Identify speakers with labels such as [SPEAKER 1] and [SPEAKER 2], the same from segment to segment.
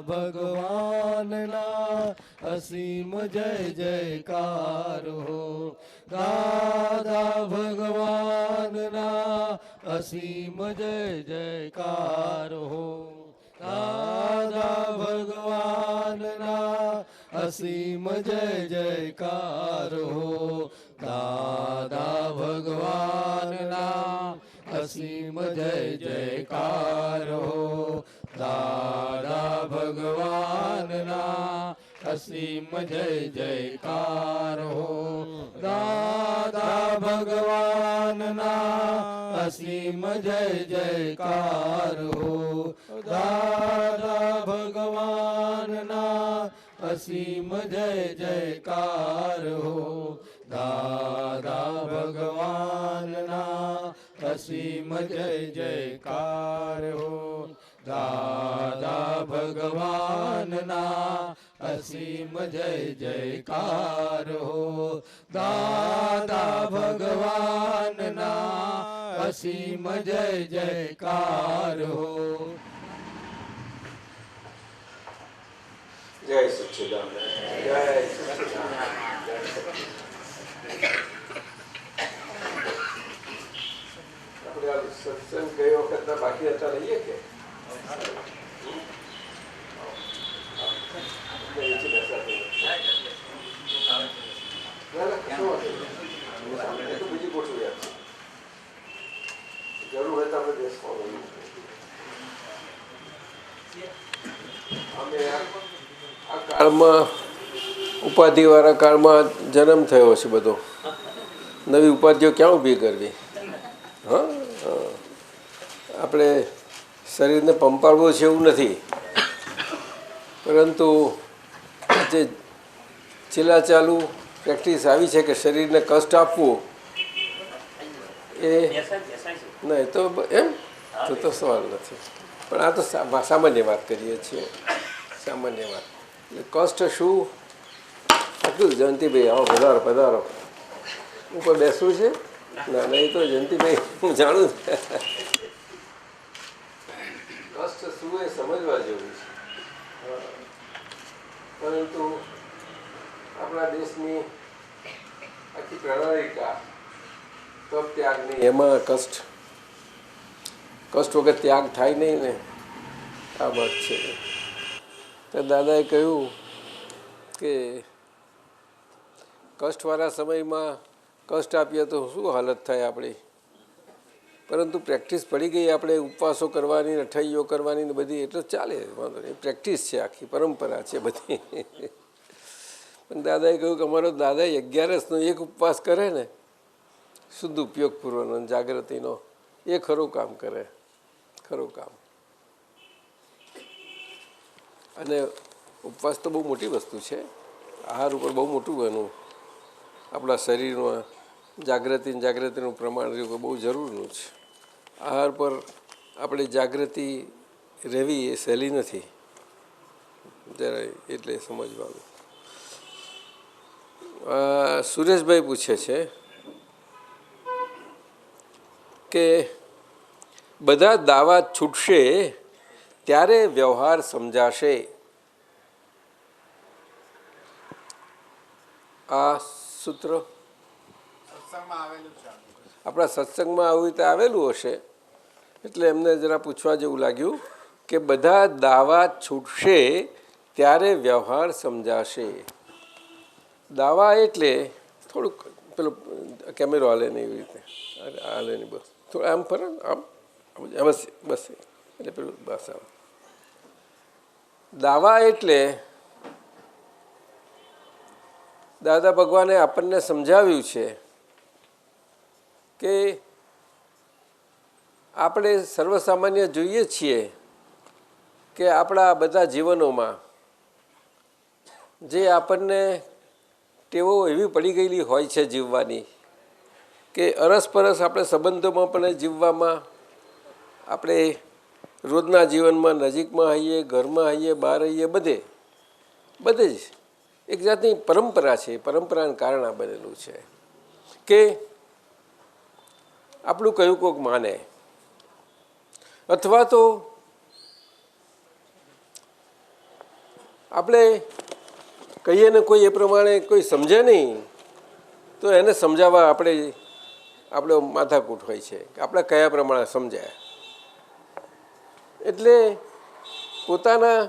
[SPEAKER 1] ભગવાનના અસીમ જય જયકાર હો. દાદા ભગવાનના અસીમ જય જયકાર હો. દાદા ભગવાનના અસીમ જય જયકાર હો. દાદા ભગવાનના અસીમ જય જયકાર હો. દાદા ભગવાનના અસીમ જય જયકાર હો. દાદા ભગવાનના અસીમ જય જયકાર હો. દાદા ભગવાનના અસીમ જય જયકાર હો. દાદા ભગવાનના અસીમ જય જયકાર હો. દાદા ભગવાનના અસીમ જય જયકાર હો. દાદા ભગવાનના અસીમ જય જયકાર હો.
[SPEAKER 2] જય સચ્ચિદાનંદ. જય સચ્ચિદાનંદ. આપણે આ સત્સંગ ગઈ વખતના બાકી હતા લઈએ કે બીજી ગોઠવી આપશે. જરૂર હોય તો આપણે બેસવાનું. અમે આ કાળમાં ઉપાધિવાળા કાળમાં જન્મ થયો છે બધો. નવી ઉપાધિઓ ક્યાં ઊભી કરવી? હા, આપણે શરીરને પંપાળવું છે એવું નથી, પરંતુ જે છેલ્લા ચાલુ પ્રેક્ટિસ આવી છે કે શરીરને કષ્ટ આપવું એ નહીં તો એમ તો સવાલ નથી. પણ આ તો સામાન્ય વાત કરીએ છીએ, સામાન્ય વાત. એટલે કષ્ટ શું આટલું? જયંતિભાઈ આવો, પધારો પધારો. ઉપર બેસવું છે? ના નહીં તો જયંતિભાઈ હું જાણું. કષ્ટ શું એ સમજવા જેવું છે. પરંતુ આપણા દેશની આખી પ્રણાલિકા તપ ત્યાગની, એમાં કષ્ટ વગર ત્યાગ થાય નહીં ને. આ વાત છે. તો દાદાએ કહ્યું કે કષ્ટવાળા સમયમાં કષ્ટ આપીએ તો શું હાલત થાય આપણી. પરંતુ પ્રેક્ટિસ પડી ગઈ આપણે ઉપવાસો કરવાની, અઠૈયો કરવાની ને બધી, એટલે ચાલે, વાંધો નહીં. પ્રેક્ટિસ છે, આખી પરંપરા છે બધી. પણ દાદાએ કહ્યું કે અમારો દાદા 11નો એક ઉપવાસ કરે ને, શુદ્ધ ઉપયોગપૂર્વકનો જાગૃતિનો, એ ખરું કામ કરે, ખરું કામ. અને ઉપવાસ તો બહુ મોટી વસ્તુ છે. આહાર ઉપર બહુ મોટું બનવું. આપણા શરીરમાં જાગૃતિનું પ્રમાણ રહેવું બહુ જરૂરનું છે. આહાર પર આપણે જાગૃતિ રહેવી એ સહેલી નથી જરાય, એટલે સમજવાનું. સુરેશભાઈ પૂછે છે કે બધા દાવા છૂટશે ત્યારે વ્યવહાર સમજાશે. આ સૂત્ર આપણા સત્સંગમાં આવી રીતે આવેલું હશે, એટલે એમને જરા પૂછવા જેવું લાગ્યું કે બધા દાવા છૂટશે ત્યારે વ્યવહાર સમજાશે. દાવા એટલે થોડુંક પેલું કેમેરો હાલે ને એવી રીતે હાલે ને, બસ થોડું આમ ફરે આમ બસ બસ, એટલે પેલું બસ આમ. દાવા એટલે દાદા ભગવાને આપણને સમજાવ્યું છે કે આપણે સર્વસામાન્ય જોઈએ છીએ કે આપણા બધા જીવનોમાં જે આપણને ટેવો એવી પડી ગયેલી હોય છે જીવવાની કે અરસપરસ આપણે સંબંધોમાં પણ જીવવામાં, આપણે રોજના જીવનમાં નજીકમાં આવીએ, ઘરમાં આવીએ, બહાર આવીએ, બધે જ એક જાતની પરંપરા છે. પરંપરાને કારણે આ બનેલું છે કે આપણું કયું કોક માને, અથવા તો આપણે કહીએ ને કોઈ એ પ્રમાણે કોઈ સમજે નહીં તો એને સમજાવવા આપણે માથાકૂટ હોય છે કે આપણે કયા પ્રમાણે સમજાય. એટલે પોતાના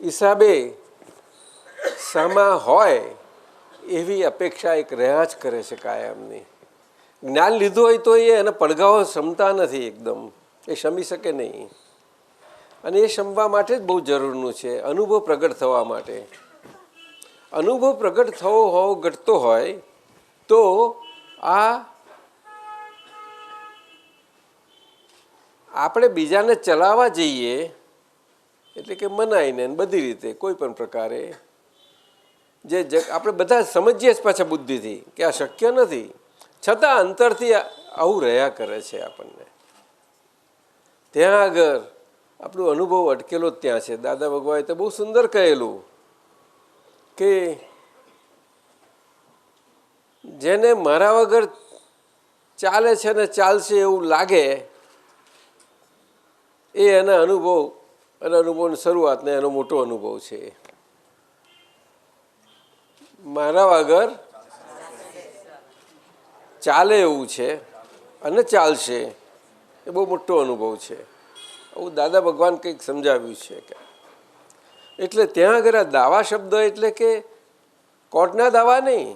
[SPEAKER 2] હિસાબે સામા હોય એવી અપેક્ષા એક રહ્યા જ કરે છે કાયમની. જ્ઞાન લીધું હોય તો એને પડઘાઓ ક્ષમતા નથી, એકદમ એ શમી શકે નહીં. અને એ શમવા માટે જ બહુ જરૂરનું છે, અનુભવ પ્રગટ થવા માટે. અનુભવ પ્રગટ થવો ઘટતો હોય તો આ આપણે બીજાને ચલાવવા જઈએ એટલે કે મનાઈને બધી રીતે કોઈ પણ પ્રકારે જે આપણે બધા સમજીએ જ પાછા બુદ્ધિથી કે આ શક્ય નથી, છતાં અંતરથી આવું રહ્યા કરે છે આપણને. ત્યાં આગળ આપણો અનુભવ અટકેલો જ ત્યાં છે. દાદા ભગવાને તો બહુ સુંદર કહેલું કે જેને મારા વગર ચાલે છે ને ચાલશે એવું લાગે એ એના અનુભવ અને અનુભવની શરૂઆત ને એનો મોટો અનુભવ છે. મારા વગર ચાલે એવું છે અને ચાલશે એ બહુ મોટો અનુભવ છે. આવું દાદા ભગવાન કંઈક સમજાવ્યું છે કે એટલે ત્યાં આગળ આ દાવા શબ્દ એટલે કે કોર્ટના દાવા નહીં,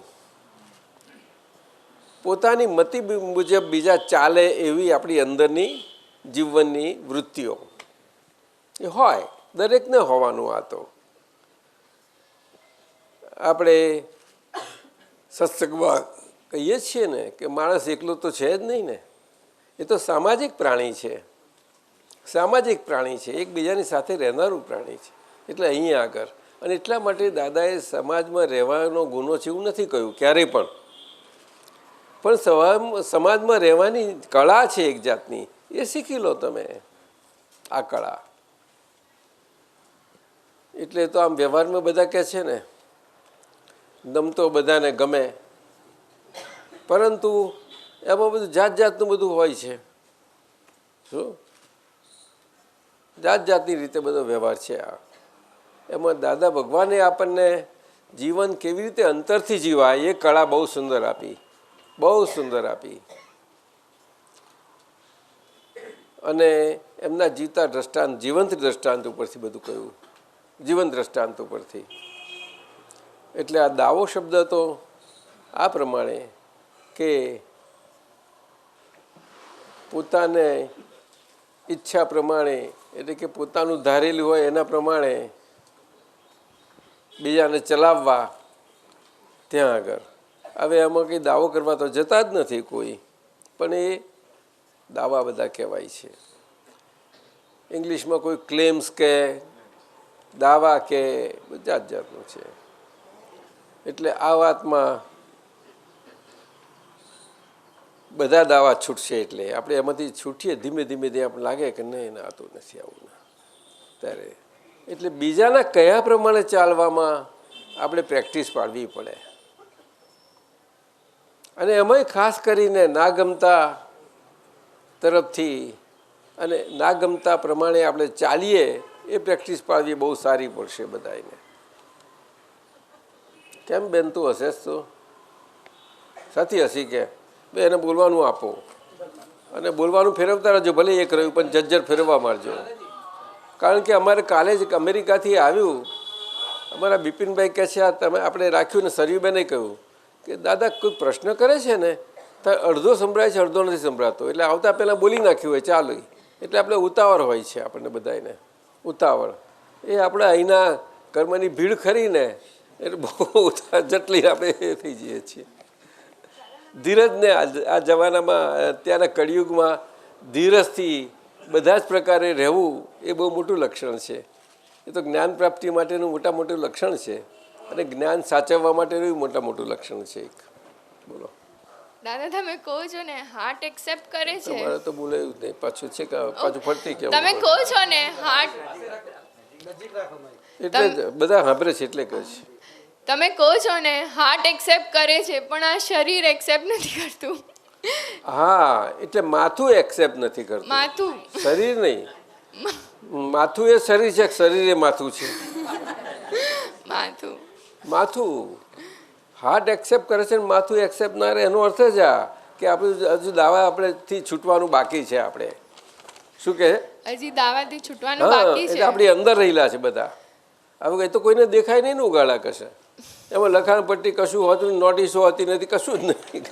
[SPEAKER 2] પોતાની મતિ મુજબ બીજા ચાલે એવી આપણી અંદરની જીવનની વૃત્તિઓ એ હોય, દરેકને હોવાનું. આ તો આપણે સત્સંગમાં કહીએ છીએ ને કે માણસ એકલો તો છે જ નહીં ને, એ તો સામાજિક પ્રાણી છે. સામાજિક પ્રાણી છે, એકબીજાની સાથે રહેનારું પ્રાણી છે. એટલે અહીંયા આગળ અને એટલા માટે દાદાએ સમાજમાં રહેવાનો ગુનો છે એવું નથી કહ્યું ક્યારેય પણ સમાજમાં રહેવાની કળા છે એક જાતની, એ શીખી લો તમે આ કળા. એટલે તો આમ વ્યવહારમાં બધા કહે છે ને ગમતો બધાને ગમે, પરંતુ એમાં બધું જાત જાતનું બધું હોય છે. શું જાત જાતની રીતે બધો વ્યવહાર છે આ. એમાં દાદા ભગવાને આપણને જીવન કેવી રીતે અંતરથી જીવાય એ કળા બહુ સુંદર આપી, બહુ સુંદર આપી. અને એમના જીવતા દ્રષ્ટાંત, જીવંત દ્રષ્ટાંત ઉપરથી બધું કહ્યું, જીવન દ્રષ્ટાંત ઉપરથી. એટલે આ દાવો શબ્દ તો આ પ્રમાણે કે પોતાને ઈચ્છા પ્રમાણે એટલે કે પોતાનું ધારેલું હોય એના પ્રમાણે બીજાને ચલાવવા. ત્યાં આગળ હવે એમાં કંઈ દાવો કરવા તો જતા જ નથી કોઈ, પણ એ દાવા બધા કહેવાય છે. ઇંગ્લિશમાં કોઈ ક્લેમ્સ કે દાવા કે જાત જાતનું છે. એટલે આ વાતમાં બધા દાવા છૂટશે. એટલે આપણે એમાંથી છૂટીએ ધીમે ધીમે આપણે લાગે કે નહીં આ તો નથી આવું ના ત્યારે. એટલે બીજાના કયા પ્રમાણે ચાલવામાં આપણે પ્રેક્ટિસ પાડવી પડે. અને એમાંય ખાસ કરીને ના ગમતા તરફથી અને ના ગમતા પ્રમાણે આપણે ચાલીએ એ પ્રેક્ટિસ પાડવી બહુ સારી પડશે બધાને. કેમ બેન તું હશે તો સાથી હસી કે બે એને બોલવાનું આપો અને બોલવાનું ફેરવતા રહેજો, ભલે એક રહ્યું પણ જજ્જર ફેરવવા મારજો. કારણ કે અમારે કાલે જ અમેરિકાથી આવ્યું અમારા બિપિનભાઈ કહે છે આ તમે આપણે રાખ્યું ને સરયુબેને કહ્યું કે દાદા કોઈ પ્રશ્ન કરે છે ને તો અડધો સંભળાય છે અડધો નથી સંભળાતો, એટલે આવતા પહેલાં બોલી નાખ્યું હોય ચાલુ. એટલે આપણે ઉતાવળ હોય છે આપણને બધાને ઉતાવળ. એ આપણે અહીંના કર્મની ભીડ ખરીને એટલે બહુ જટલી આપણે થઈ જઈએ છીએ. ધીરજને આ જમાનામાં અત્યારના કળિયુગમાં ધીરજથી બધા જ પ્રકારે રહેવું એ બહુ મોટું લક્ષણ છે. એ તો જ્ઞાન પ્રાપ્તિ માટેનું મોટું લક્ષણ છે અને જ્ઞાન સાચવવા માટેનું મોટું લક્ષણ છે એક. બોલો
[SPEAKER 3] દાદા તમે કહો છો ને હાર્ટ એક્સેપ્ટ કરે છે.
[SPEAKER 2] તમારે તો બોલાયું નહીં પાછું છે કે પાછું ફરતી કેવું
[SPEAKER 3] તમે કહો છો ને હાર્ટ
[SPEAKER 2] એટલે બધા સાંભળે છે એટલે કહે છે.
[SPEAKER 3] તમે કહો છો ને હાર્ટ એક્સેપ્ટ કરે છે પણ આ શરીર એક્સેપ્ટ નથી કરતું.
[SPEAKER 2] હા એટલે માથું એક્સેપ્ટ નથી કરતું,
[SPEAKER 3] માથું
[SPEAKER 2] શરીર નહીં. માથું એ શરીર છે, શરીર એ માથું છે. માથું હાર્ટ એક્સેપ્ટ કરે છે ને માથું એક્સેપ્ટ ના રહે, એનો અર્થ જ આ કે આપણે હજુ દાવા આપણેથી છૂટવાનું બાકી છે. આપણે શું કહે
[SPEAKER 3] હજી દાવાથી છૂટવાનું
[SPEAKER 2] હા,
[SPEAKER 3] બાકી
[SPEAKER 2] એટલે
[SPEAKER 3] છે.
[SPEAKER 2] આપણી અંદર રહેલા છે બધા. હવે એ તો કોઈને દેખાય નહીં ને ઉગાડા કશે, એમાં લખાણ પટ્ટી કશું હોતું, નોટિસો હોતી નથી, કશું જ નહીં.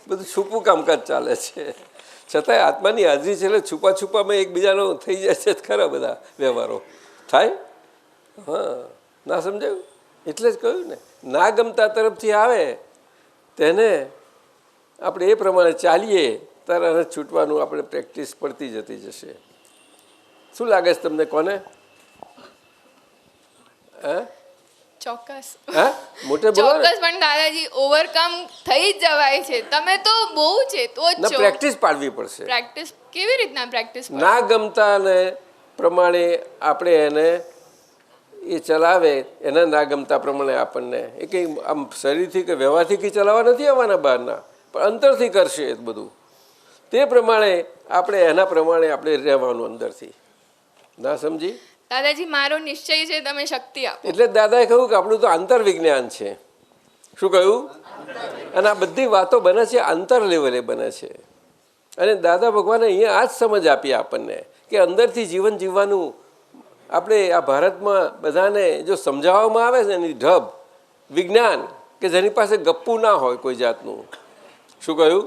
[SPEAKER 2] બધું છૂપું કામકાજ ચાલે છે. છતાંય આત્માની હાજરી છે એટલે છુપા છુપામાં એકબીજાનો થઈ જાય છે ખરા બધા વ્યવહારો થાય. હા, ના સમજાયું? એટલે જ કહ્યું ને, ના ગમતા તરફથી આવે તેને આપણે એ પ્રમાણે ચાલીએ ત્યારે છૂટવાનું આપણે પ્રેક્ટિસ પડતી જતી જશે. શું લાગે છે તમને? કોને? હા,
[SPEAKER 3] ચોક્કસ
[SPEAKER 2] હા, મોટે બોલો ને.
[SPEAKER 3] ચોક્કસ. પણ દાદાજી ઓવરકમ થઈ જ જવાય છે. તમે તો બહુ છે તો જ છો.
[SPEAKER 2] પ્રેક્ટિસ પાડવી પડશે.
[SPEAKER 3] પ્રેક્ટિસ કેવી રીતના પ્રેક્ટિસ?
[SPEAKER 2] ના ગમતા ને પ્રમાણે આપણે એને એ ચલાવે, એના ના ગમતા પ્રમાણે આપણને એ કંઈ આમ શરીરથી કે વ્યવહારથી કંઈ ચલાવવા નથી આવવાના બહારના, પણ અંતરથી કરશે એ બધું. તે પ્રમાણે આપણે એના પ્રમાણે આપણે રહેવાનું અંદરથી. ના સમજી?
[SPEAKER 3] દાદાજી મારો નિશ્ચય છે, તમે શક્તિ આપો.
[SPEAKER 2] એટલે દાદાએ કહ્યું કે આપણું તો આંતર વિજ્ઞાન છે. શું કહ્યું? અને આ બધી વાતો બને છે આંતર લેવલે બને છે. અને દાદા ભગવાને અહીંયા આ જ સમજ આપી આપણને કે અંદરથી જીવન જીવવાનું આપણે આ ભારતમાં બધાને જો સમજાવવામાં આવે છે એની ઢબ વિજ્ઞાન કે જેની પાસે ગપ્પું ના હોય કોઈ જાતનું. શું કહ્યું?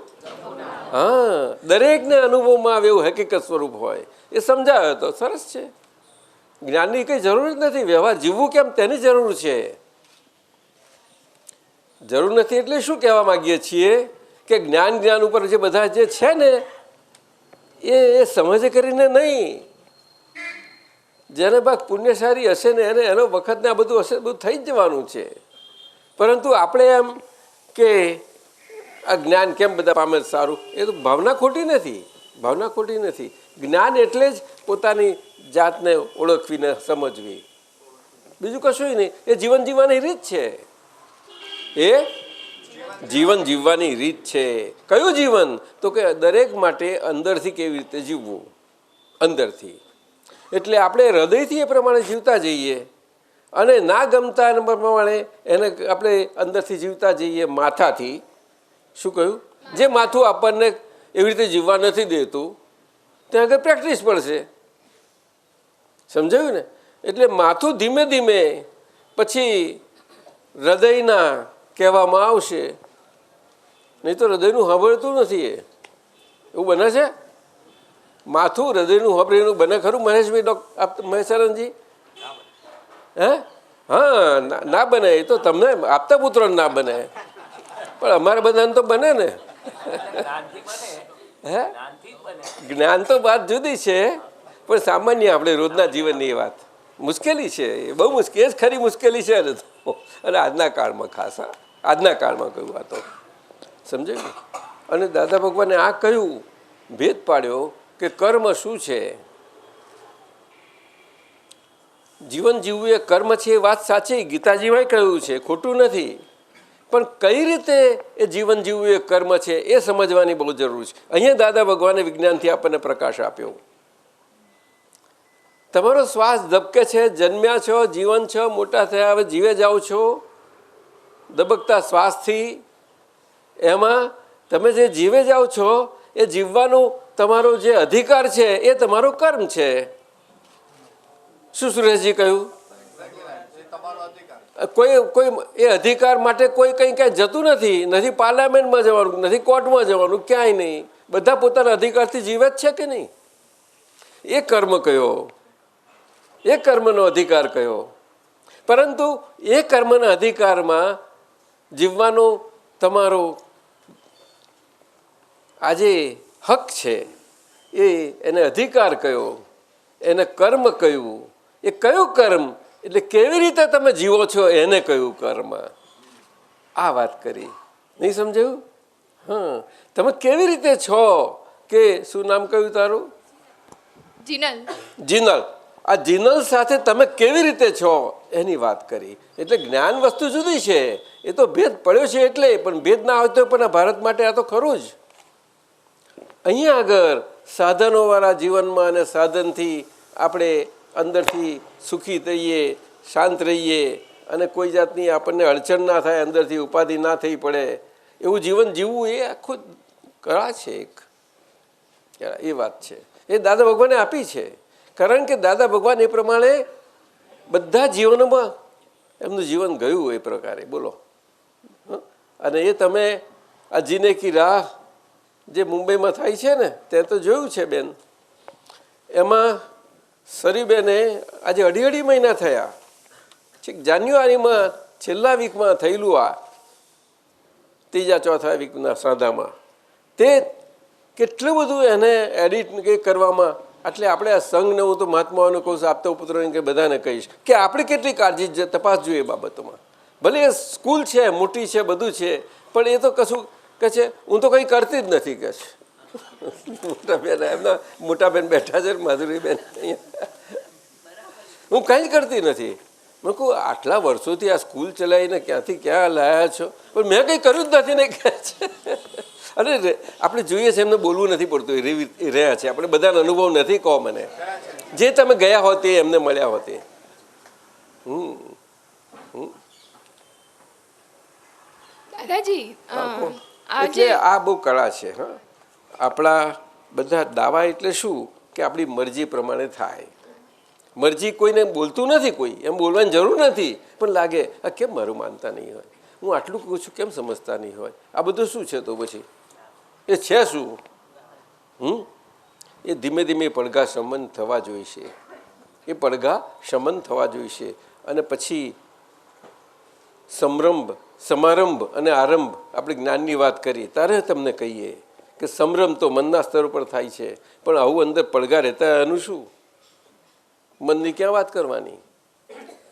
[SPEAKER 2] હા, દરેકને અનુભવમાં આવે એવું હકીકત સ્વરૂપ હોય એ સમજાવે તો સરસ છે. જ્ઞાનની કંઈ જરૂર જ નથી. વ્યવહાર જીવવું કેમ તેની જરૂર છે. જરૂર નથી એટલે શું કહેવા માગીએ છીએ કે જ્ઞાન ઉપર જે બધા જે છે ને એ સમજ કરીને નહીં. જેને ભાગ પુણ્યશાળી હશે ને એને એનો વખતને આ બધું હશે, બધું થઈ જ જવાનું છે. પરંતુ આપણે એમ કે આ જ્ઞાન કેમ બધા પામે સારું, એ તો ભાવના ખોટી નથી. ભાવના ખોટી નથી. જ્ઞાન એટલે જ પોતાની જાતને ઓળખવીને સમજવી, બીજું કશું નહીં. એ જીવન જીવવાની રીત છે. એ જીવન જીવવાની રીત છે. કયું જીવન? તો કે દરેક માટે અંદરથી કેવી રીતે જીવવું, અંદરથી. એટલે આપણે હૃદયથી એ પ્રમાણે જીવતા જઈએ અને ના ગમતા પ્રમાણે એને આપણે અંદરથી જીવતા જઈએ માથાથી. શું કહ્યું? જે માથું આપણને એવી રીતે જીવવા નથી દેતું ત્યાં આગળ પ્રેક્ટિસ પડશે. સમજાયું ને? એટલે માથું ધીમે ધીમે પછી હૃદયના કહેવામાં આવશે, નહીં તો હૃદયનું સાંભળતું નથી. એવું બને છે? માથું હૃદયનું સાંભળેલું બને ખરું મહેશભાઈ? મહેશાનંદજી? હે? હા, ના બને. એ તો તમને આપતા પુત્રોને ના બને, પણ અમારા બધાને તો બને ને. હે? જ્ઞાન તો વાત જુદી છે, પણ સામાન્ય આપણે રોજના જીવનની એ વાત મુશ્કેલી છે. એ બહુ મુશ્કેલ, એ જ ખરી મુશ્કેલી છે ને. તો અને આજના કાળમાં ખાસ, આજના કાળમાં કહ્યું આ તો સમજાયું. અને દાદા ભગવાને આ કહ્યું, ભેદ પાડ્યો કે કર્મ શું છે. જીવન જીવવું એ કર્મ છે, એ વાત સાચી, ગીતાજીમાં કહ્યું છે, ખોટું નથી. પણ કઈ રીતે એ જીવન જીવવું એ કર્મ છે એ સમજવાની બહુ જરૂર છે. અહીંયા દાદા ભગવાને વિજ્ઞાનથી આપણને પ્રકાશ આપ્યો. તમારો શ્વાસ ધબકે છે, જન્મ્યા છો, જીવન છો, મોટા થયા, હવે જીવે જાઓ છો ધબકતા શ્વાસથી. એમાં તમે જે જીવે જાઓ છો એ જીવવાનું તમારો જે અધિકાર છે એ તમારો કર્મ છે. શું સુરેશજી કહ્યું? કોઈ એ અધિકાર માટે કોઈ કંઈ કાંઈ જતું નથી. નથી પાર્લામેન્ટમાં જવાનું, નથી કોર્ટમાં જવાનું, ક્યાંય નહીં. બધા પોતાના અધિકારથી જીવે જ છે કે નહીં? એ કર્મ કયો? એ કર્મનો અધિકાર કયો? પરંતુ એ કર્મના અધિકારમાં જીવવાનો તમારો આજે હક છે, એને અધિકાર કયો, એને કર્મ કયું? એ કયું કર્મ એટલે કેવી રીતે તમે જીવો છો એને કયું કર્મ? આ વાત કરી. નહીં સમજાયું? હા, તમે કેવી રીતે છો કે શું નામ કહ્યું તારું?
[SPEAKER 3] જીનલ.
[SPEAKER 2] જીનલ. આ જીનલ સાથે તમે કેવી રીતે છો એની વાત કરી. એટલે જ્ઞાન વસ્તુ જુદી છે. એ તો ભેદ પડ્યો છે એટલે, પણ ભેદ ના હોય તો પણ આ ભારત માટે આ તો ખરું જ. અહીંયા આગળ સાધનોવાળા જીવનમાં અને સાધનથી આપણે અંદરથી સુખી થઈએ, શાંત રહીએ અને કોઈ જાતની આપણને અડચણ ના થાય, અંદરથી ઉપાધિ ના થઈ પડે એવું જીવન જીવવું એ આખું કળા છે એક. એ વાત છે એ દાદા ભગવાને આપી છે, કારણ કે દાદા ભગવાન એ પ્રમાણે બધા જીવનમાં એમનું જીવન ગયું એ પ્રકારે. બોલો. અને એ તમે આ જીને કી રાહ જે મુંબઈમાં થાય છે ને તે તો જોયું છે બેન. એમાં સરીબેને આજે 2.5 મહિના થયા. છેક જાન્યુઆરીમાં છેલ્લા વીકમાં થયેલું આ ત્રીજા ચોથા વીકના સાંધામાં તે કેટલું બધું એને એડિટ કે કરવામાં. એટલે આપણે આ સંઘને હું તો મહાત્માઓને કહું છું, આપતા પુત્રોને કે બધાને કહીશ કે આપણે કેટલી કાળજી તપાસ જોઈએ બાબતોમાં. ભલે એ સ્કૂલ છે, મોટી છે, બધું છે, પણ એ તો કશું કહે છે હું તો કંઈ કરતી જ નથી કહે છે. મોટા બેન એમના મોટા બેન બેઠા છે માધુરીબેન અહીંયા, હું કંઈ જ કરતી નથી. મેં કહું આટલા વર્ષોથી આ સ્કૂલ ચલાવીને ક્યાંથી ક્યાં લાયા છો, પણ મેં કંઈ કર્યું જ નથી ને કહે છે. અને આપણે જોઈએ છે એમને બોલવું નથી પડતું, એ રહ્યા છે. આપણે બધાનો અનુભવ નથી કહો મને, જે તમે ગયા હો તે એમને મળ્યા હોતે.
[SPEAKER 3] દાદાજી
[SPEAKER 2] એટલે આ બહુ કળા છે. હા, આપણા બધા દાવા એટલે શું કે આપણી મરજી પ્રમાણે થાય. મરજી કોઈને બોલતું નથી, કોઈ એમ બોલવાની જરૂર નથી, પણ લાગે આ કેમ મારું માનતા નહીં હોય, હું આટલું કહું છું કેમ સમજતા નહીં હોય, આ બધું શું છે? તો પછી એ છે શું? એ ધીમે ધીમે પડઘા શમન થવા જોઈશે. એ પડઘા શમન થવા જોઈશે. અને પછી સમારંભ અને આરંભ. આપણે જ્ઞાનની વાત કરીએ ત્યારે તમને કહીએ કે સમરંભ તો મનના સ્તર પર થાય છે, પણ આવું અંદર પડઘા રહેતા એનું શું? મનની ક્યાં વાત કરવાની?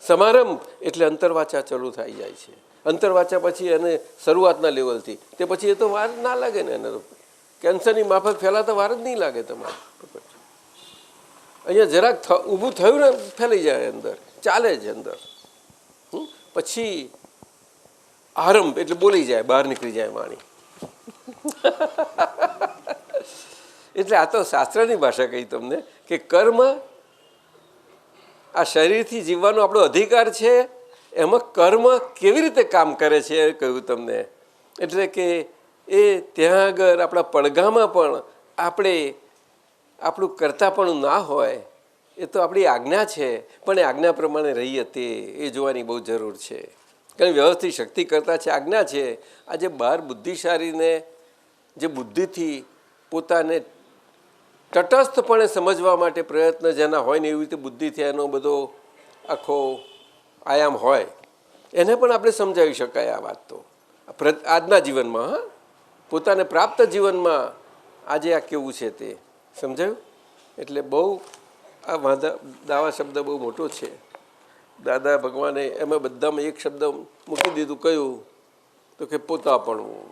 [SPEAKER 2] સમારંભ એટલે અંતરવાચા ચાલુ થઈ જાય છે. અંતરવાચા પછી એને શરૂઆતના લેવલથી તે પછી એ તો વાર ના લાગે ને. એને તો કેન્સરની માફક ફેલાતા વાર જ નહીં લાગે તમારે. અહીંયા જરાક ઊભું થયું ને ફેલાઈ જાય અંદર, ચાલે જ અંદર. પછી આરંભ એટલે બોલી જાય, બહાર નીકળી જાય વાણી. એટલે આ તો શાસ્ત્રની ભાષા કહી તમને કે કર્મ આ શરીરથી જીવવાનો આપણો અધિકાર છે, એમાં કર્મ કેવી રીતે કામ કરે છે એ કહ્યું તમને. એટલે કે એ ત્યાં આગળ આપણા પડઘામાં પણ આપણે આપણું કરતાપણું ના હોય. એ તો આપણી આજ્ઞા છે, પણ એ આજ્ઞા પ્રમાણે રહીએ તે એ જોવાની બહુ જરૂર છે. કારણ વ્યવસ્થિત શક્તિ કરતા છે, આજ્ઞા છે. આજે બહાર બુદ્ધિશાળીને જે બુદ્ધિથી પોતાને તટસ્થપણે સમજવા માટે પ્રયત્ન જેના હોય ને એવી રીતે બુદ્ધિથી એનો બધો આખો આયામ હોય, એને પણ આપણે સમજાવી શકાય આ વાત તો આજના જીવનમાં. હા, પોતાને પ્રાપ્ત જીવનમાં આજે આ કેવું છે તે સમજાયું. એટલે બહુ આ દાવા શબ્દ બહુ મોટો છે. દાદા ભગવાને એમાં બધામાં એક શબ્દ મૂકી દીધું, કયું તો કે પોતાપણું.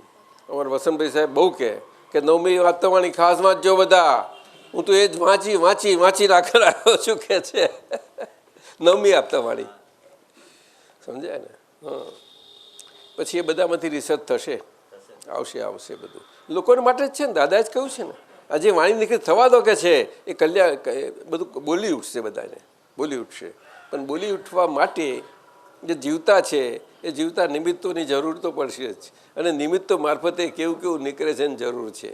[SPEAKER 2] અમારા વસંતભાઈ સાહેબ બહુ કે 9મી વાતવાણી ખાસ વાંચજો બધા. હું તો એ જ વાંચી રાખી આવ્યો છું કે છે 9મી આપતાવાળી. સમજાય ને? હા, પછી એ બધામાંથી રિસર્ચ થશે, આવશે બધું લોકોને માટે જ છે ને. દાદાએ જ કહ્યું છે ને, આજે વાણી નીકળી થવા દો કે છે એ કલ્યાણ બધું બોલી ઉઠશે, બધાને બોલી ઉઠશે. પણ બોલી ઉઠવા માટે જે જીવતા છે એ જીવતા નિમિત્તોની જરૂર તો પડશે જ. અને નિમિત્તો મારફતે કેવું નીકળે છે એની જરૂર છે.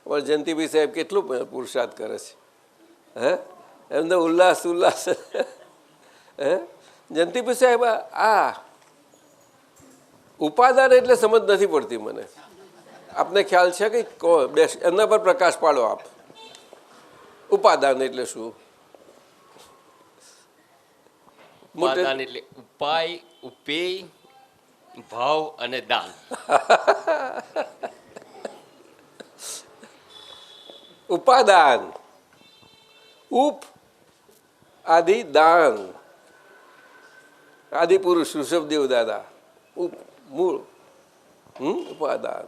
[SPEAKER 2] અમારા જયંતિભાઈ સાહેબ કેટલું પુરુષાર્થ કરે છે. હે, એમને ઉલ્લાસ હે જયંતિભાઈ સાહેબ. આ ઉપાદાન એટલે સમજ નથી પડતી મને. આપને ખ્યાલ છે કે એમના પર પ્રકાશ પાડો આપ. ઉપાદાન એટલે શું?
[SPEAKER 4] ઉપાદાન એટલે ઉપાય, ઉપેય, ભાવ અને દાન.
[SPEAKER 2] ઉપાદાન, ઉપ આદિ દાન. આદિ પુરુષ ઋષભદેવ દાદા ઉપ મૂળ. ઉપાદાન.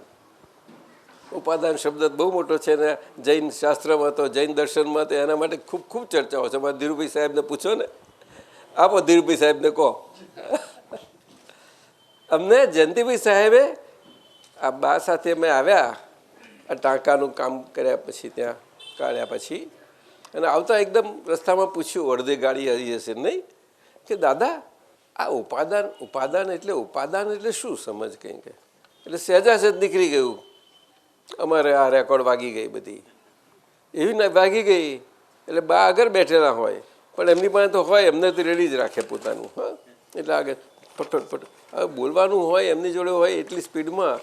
[SPEAKER 2] ઉપાદાન શબ્દ બહુ મોટો છે ને. જૈન શાસ્ત્રમાં તો, જૈન દર્શનમાં તો એના માટે ખૂબ ખૂબ ચર્ચાઓ છે. અમારા ધીરુભાઈ સાહેબને પૂછો ને, આપો ધીરુભાઈ સાહેબને કહો. અમને જયંતિભાઈ સાહેબે આ બા સાથે અમે આવ્યા, આ ટાંકાનું કામ કર્યા પછી, ત્યાં કાઢ્યા પછી, અને આવતા એકદમ રસ્તામાં પૂછ્યું, અડધી ગાડી આવી હશે નહીં, કે દાદા આ ઉપાદાન એટલે શું સમજ કંઈ કે એટલે સહેજા સહેજ નીકળી ગયું. અમારે આ રેકોર્ડ વાગી ગઈ બધી એવી વાગી ગઈ એટલે બા આગળ બેઠેલા હોય પણ એમની પાસે તો હોય એમને તો રેડી જ રાખે પોતાનું. હા, એટલે આગળ ફટફટ હવે બોલવાનું હોય એમની જોડે હોય એટલી સ્પીડમાં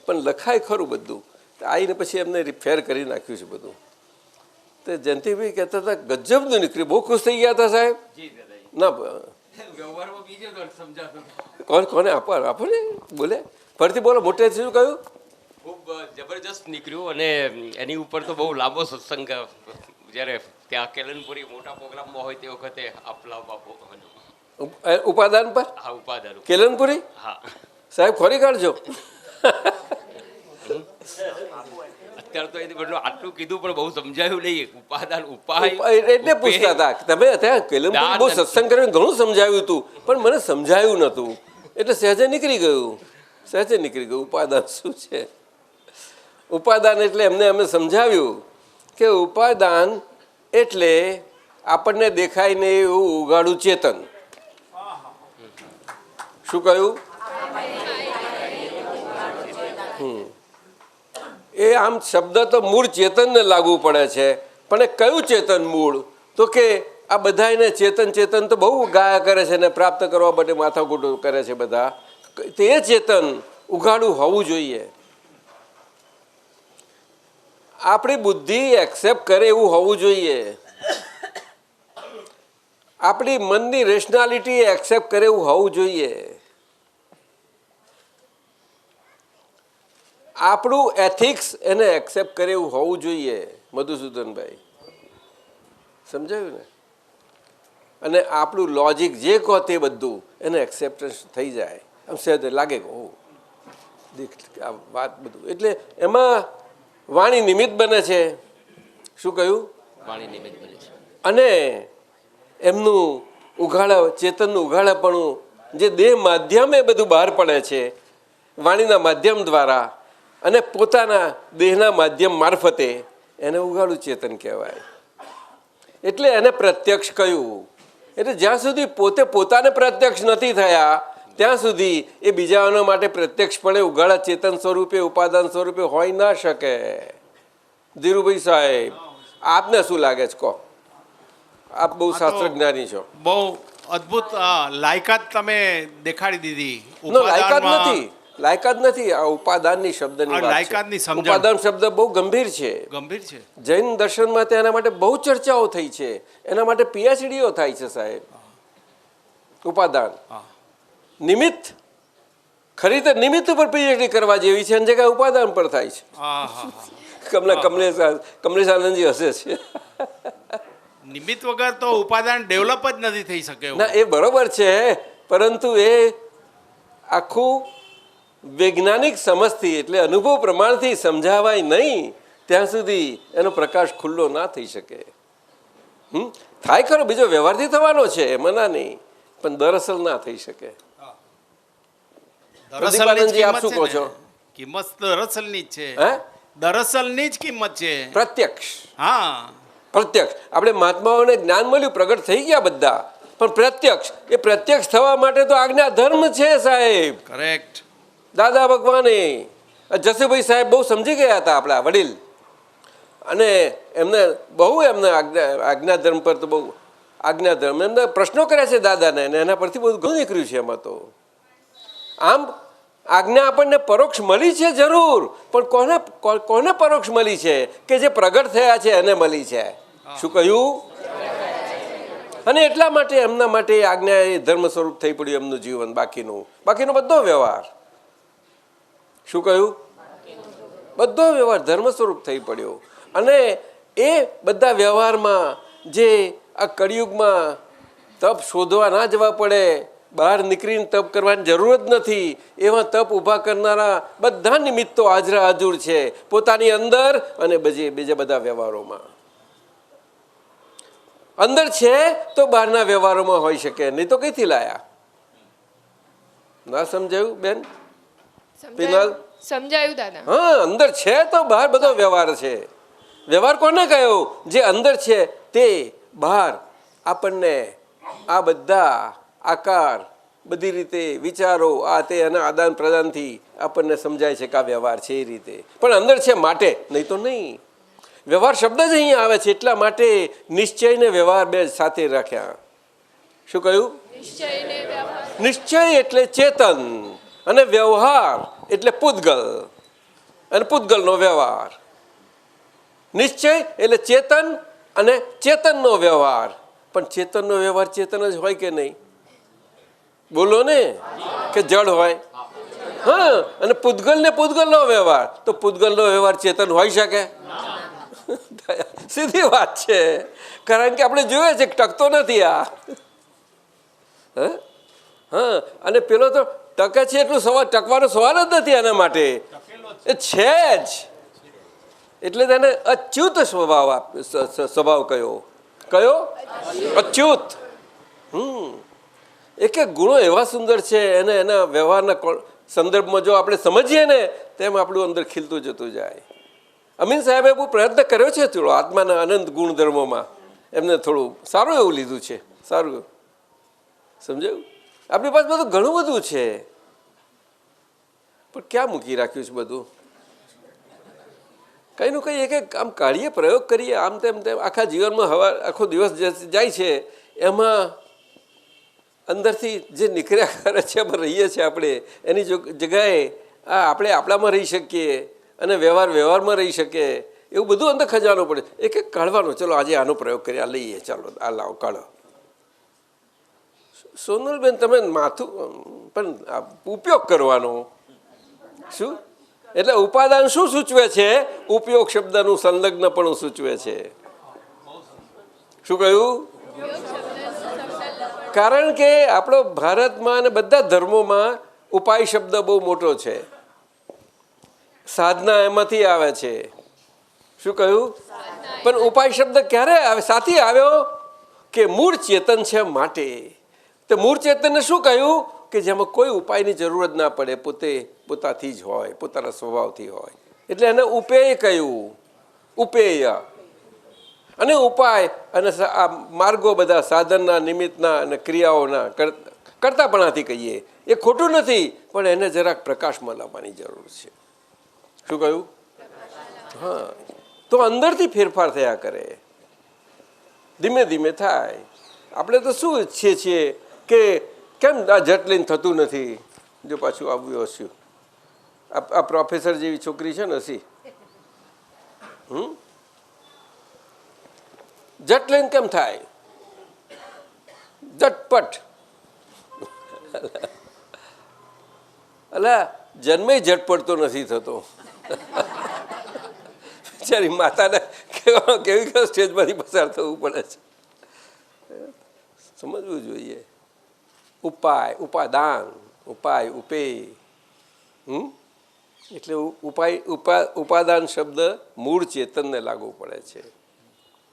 [SPEAKER 2] પણ લખાય ખરું બધું. આવીને પછી એમને ફેર કરી નાખ્યું છે બધું. તો જયંતિભાઈ કહેતા હતા ગજબનું નીકળ્યું, બહુ ખુશ થઈ ગયા હતા સાહેબ. ના કોને આપો ને બોલે ફરીથી બોલો મોટેથી શું કહ્યું?
[SPEAKER 4] ખૂબ જબરજસ્ત નીકળ્યું અને એની ઉપર તો બહુ લાંબો સત્સંગ જ્યારે ત્યાં કેલનપુરી મોટા પ્રોગ્રામમાં હોય તે વખતે આપલા બાપુ
[SPEAKER 2] ઉપાદાન પર.
[SPEAKER 4] હા, ઉપાદાન
[SPEAKER 2] કેલનપુરી.
[SPEAKER 4] હા
[SPEAKER 2] સાહેબ ખોરી કાઢજો.
[SPEAKER 4] અત્યારે તો એની બદલો આટલું કીધું પણ બહુ સમજાયું નહીં. ઉપાદાન ઉપાય
[SPEAKER 2] એટલે પૂછતા હતા તમે ત્યાં કેલનપુરી બહુ સત્સંગ કરીને ઘણું સમજાવ્યું હતું પણ મને સમજાયું નહોતું એટલે સહેજે નીકળી ગયું. ઉપાદાન શું છે? ઉપાદાન એટલે એમને અમે સમજાવ્યું કે ઉપાદાન એટલે આપણને દેખાય ને એવું ઉગાડું ચેતન. શું કહ્યું? એ આમ શબ્દ તો મૂળ ચેતનને લાગુ પડે છે પણ એ કયું ચેતન મૂળ? તો કે આ બધા એને ચેતન તો બહુ ગાયા કરે છે ને પ્રાપ્ત કરવા માટે માથાકૂટ કરે છે બધા. તે ચેતન ઉઘાડું હોવું જોઈએ. આપણી બુદ્ધિ એક્સેપ્ટ કરે એવું હોવું જોઈએ. આપણી મનની રેશનાલિટી એક્સેપ્ટ કરે એવું હોવું જોઈએ. આપણું એથિક્સ એને એક્સેપ્ટ કરે એવું હોવું જોઈએ. મધુસૂદનભાઈ સમજાયું ને? અને આપણું લોજિક જે કહો તે બધું એને એક્સેપ્ટન્સ થઈ જાય. આમ સહેજ લાગે કે ઓ આ વાત બધું એટલે એમાં વાણી નિમિત્ત બને છે. શું કહ્યું?
[SPEAKER 4] વાણી નિમિત્ત બને છે.
[SPEAKER 2] અને એમનું ચેતનનું ઉઘાડાપણું જે દેહ માધ્યમે બધું બહાર પડે છે વાણીના માધ્યમ દ્વારા અને પોતાના દેહના માધ્યમ મારફતે એને ઉઘાડું ચેતન કહેવાય. એટલે એને પ્રત્યક્ષ કહ્યું. એટલે જ્યાં સુધી પોતાને પ્રત્યક્ષ નથી થયા ત્યાં સુધી એ બીજાઓના માટે પ્રત્યક્ષપણે ઉઘાડા ચેતન સ્વરૂપે ઉપાદાન સ્વરૂપે હોઈ ના શકે. ધીરુભાઈ સાહેબ આપને શું લાગે છે કહો? આપ બહુ શાસ્ત્ર જ્ઞાની છો.
[SPEAKER 5] બહુ અદ્ભુત લાયકાત તમે દેખાડી દીધી.
[SPEAKER 2] લાયકાત નથી આ ઉપાદાનની શબ્દની
[SPEAKER 5] લાયકાતની સમજણ.
[SPEAKER 2] ઉપાદાન શબ્દ બહુ ગંભીર છે. જૈન દર્શનમાં તેના માટે બહુ ચર્ચાઓ થઈ છે. એના માટે પીએચડીઓ થાય છે સાહેબ. ઉપાદાન નિમિત્ત ખરી તો નિમિત્ત ઉપર પીએચડી કરવા જેવી છે અને જગ્યાએ ઉપાદાન પર થાય છે. કમલેશ આનંદજી હસે છે.
[SPEAKER 5] નિમિત્ત વગર તો ઉપાદાન ડેવલપ જ નથી થઈ શકે.
[SPEAKER 2] ના એ બરોબર છે પરંતુ એ આખું વૈજ્ઞાનિક સમજથી એટલે અનુભવ પ્રમાણથી સમજાવાય નહીં ત્યાં સુધી એનો પ્રકાશ ખુલ્લો ના થઈ શકે. થાય ખરો બીજો વ્યવહારથી થવાનો છે મના નહીં પણ દરઅસલ ના થઈ શકે. પ્રદીપાનંદજી આપ શું કહો છો?
[SPEAKER 5] કિંમત દરઅસલની જ છે. દરઅસલની જ કિંમત છે.
[SPEAKER 2] પ્રત્યક્ષ.
[SPEAKER 5] હા
[SPEAKER 2] પ્રત્યક્ષ. આપણે મહાત્માઓને જ્ઞાન મળ્યું પ્રગટ થઈ ગયા બધા પણ પ્રત્યક્ષ થવા માટે તો આજ્ઞા ધર્મ છે સાહેબ.
[SPEAKER 5] કરેક્ટ.
[SPEAKER 2] દાદા ભગવાને જસુભાઈ સાહેબ બહુ સમજી ગયા હતા આપણા વડીલ અને એમને આજ્ઞા ધર્મ પર તો બહુ આજ્ઞા ધર્મ એમને પ્રશ્નો કર્યા છે દાદાને અને એના પરથી બધું ઘણું નીકળ્યું છે એમાં તો. આમ આજ્ઞા આપણને પરોક્ષ મળી છે જરૂર પણ કોને પરોક્ષ મળી છે કે જે પ્રગટ થયા છે એને મળી છે. શું કહ્યું? અને એટલા માટે એમના માટે આજ્ઞા એ ધર્મ સ્વરૂપ થઈ પડ્યું એમનું જીવન. બાકીનો બધો વ્યવહાર શું કહ્યું? બધો વ્યવહાર ધર્મ સ્વરૂપ થઈ પડ્યો. અને એ બધા વ્યવહારમાં જે આ કળિયુગમાં તપ શોધવા ના જવા પડે, બહાર નીકળીને તપ કરવાની જરૂર જ નથી, એવા તપ ઊભા કરનારા બધા નિમિત્તો હાજરા હાજર છે પોતાની અંદર અને બીજા બધા વ્યવહારોમાં. અંદર છે તો બહારના વ્યવહારોમાં હોઈ શકે, નહીં તો કઈથી લાયા? ના સમજાયું બેન?
[SPEAKER 3] સમજાયું દાદા.
[SPEAKER 2] હા, અંદર છે તો બહાર બધો વ્યવહાર છે. વ્યવહાર કોને કહ્યો? જે અંદર છે તે બહાર આપણને આ બધા આકાર બધી રીતે વિચારો આ તે એના આદાન પ્રદાનથી આપણને સમજાય છે કે આ વ્યવહાર છે એ રીતે, પણ અંદર છે માટે, નહીં તો નહીં. વ્યવહાર શબ્દ જ અહીંયા આવે છે એટલા માટે નિશ્ચય ને વ્યવહાર બે સાથે રાખ્યા. શું કહ્યું? નિશ્ચય એટલે ચેતન અને વ્યવહાર એટલે પૂતગલ, અને પૂતગલનો વ્યવહાર. નિશ્ચય એટલે ચેતન અને ચેતનનો વ્યવહાર. પણ ચેતનનો વ્યવહાર ચેતન જ હોય કે નહીં? બોલો ને, કે જડ હોય? હા, અને પૂતગલ ને પૂતગલનો વ્યવહાર, તો પૂતગલનો વ્યવહાર ચેતન હોઈ શકે? સીધી વાત છે, કારણ કે આપણે જોઈએ છે કે ટકતો નથી આ. હા, અને પેલો તો ટકે છે એટલું સવાલ, ટકવાનો સવાલ જ નથી એના માટે, એ છે જ. એટલે તેને અચ્યુત સ્વભાવ કયો? અચ્યુત. એક એક ગુણો એવા સુંદર છે, એને એના વ્યવહારના સંદર્ભમાં જો આપણે સમજીએ ને તેમ આપણું અંદર ખીલતું જતું જાય. અમીન સાહેબે બહુ પ્રયત્ન કર્યો છે થોડો આત્માના અનંત ગુણધર્મોમાં, એમને થોડું સારું એવું લીધું છે. સારું સમજાયું? આપણી પાસે બધું ઘણું બધું છે, પણ ક્યાં મૂકી રાખ્યું છે બધું? કંઈનું કંઈ એક એક આમ કાઢીએ, પ્રયોગ કરીએ, આમ તેમ તેમ આખા જીવનમાં આખો દિવસ જાય છે, એમાં અંદરથી જે નીકળ્યા કરે છે એમાં રહીએ છીએ આપણે. એની જગ્યાએ આપણે આપણામાં રહી શકીએ અને વ્યવહારમાં રહી શકીએ, એવું બધું અંદર ખજાનો પડે. એક એક કાઢવાનો, ચલો આજે આનો પ્રયોગ કરીએ, આ લઈએ, ચાલો આ લાવો, કાઢો. સોનલબેન, તમે માથું પણ ઉપયોગ કરવાનો. શું એટલે ઉપાદાન શું સૂચવે છે? ઉપયોગ શબ્દનું સંલગ્નપણું સૂચવે છે. શું કહ્યું? કારણ કે આપણો ભારતમાં અને બધા ધર્મોમાં ઉપાય શબ્દ બહુ મોટો છે. સાધના એમાંથી આવે છે. શું કહ્યું? પણ ઉપાય શબ્દ ક્યારે આવે? સાથી આવ્યો કે મૂળ ચેતન છે માટે. તો મૂળ ચેતનને શું કહ્યું? કે જેમાં કોઈ ઉપાયની જરૂરત ના પડે, પોતાથી જ હોય, પોતાના સ્વભાવથી હોય, એટલે એને ઉપેય કહ્યું. ઉપેય અને ઉપાય અને આ માર્ગો બધા સાધનના, નિમિત્તના અને ક્રિયાઓના કરતાપણાથી કહીએ એ ખોટું નથી, પણ એને જરાક પ્રકાશમાં લાવવાની જરૂર છે. શું કહ્યું? હા, તો અંદરથી ફેરફાર થયા કરે, ધીમે ધીમે થાય. આપણે તો શું ઈચ્છીએ છીએ કે કેમ આ ઝટ લઈને થતું નથી? જો પાછું આવ્યું હશું, આ પ્રોફેસર જેવી છોકરી છે ને હસી, જટ લઈને કેમ થાય? ઝટપટ. અલા, જન્મે ઝટપટ તો નથી થતો. બિચારી માતાને કેવી સ્ટેજમાંથી પસાર થવું પડે છે, સમજવું જોઈએ. ઉપાય, ઉપાદાન, ઉપાય, ઉપેય. એટલે ઉપાદાન શબ્દ મૂળ ચેતનને લાગુ પડે છે,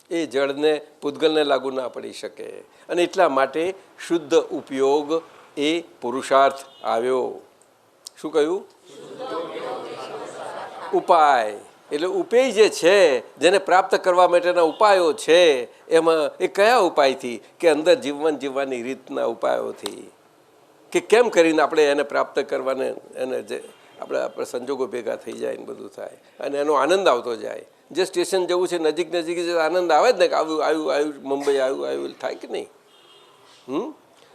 [SPEAKER 2] એ જળને, પૂતગલને લાગુ ના પડી શકે. અને એટલા માટે શુદ્ધ ઉપયોગ એ પુરુષાર્થ આવ્યો. શું કહ્યું? ઉપાય એટલે ઉપેય જે છે, જેને પ્રાપ્ત કરવા માટેના ઉપાયો છે, એમાં એ કયા ઉપાયથી? કે અંદર જીવવાની રીતના ઉપાયોથી, કે કેમ કરીને આપણે એને પ્રાપ્ત કરવાને, એને જે આપણે સંજોગો ભેગા થઈ જાય ને બધું થાય અને એનો આનંદ આવતો જાય. જે સ્ટેશન જવું છે નજીક આનંદ આવે જ ને, કે આવ્યું મુંબઈ આવ્યું થાય કે નહીં?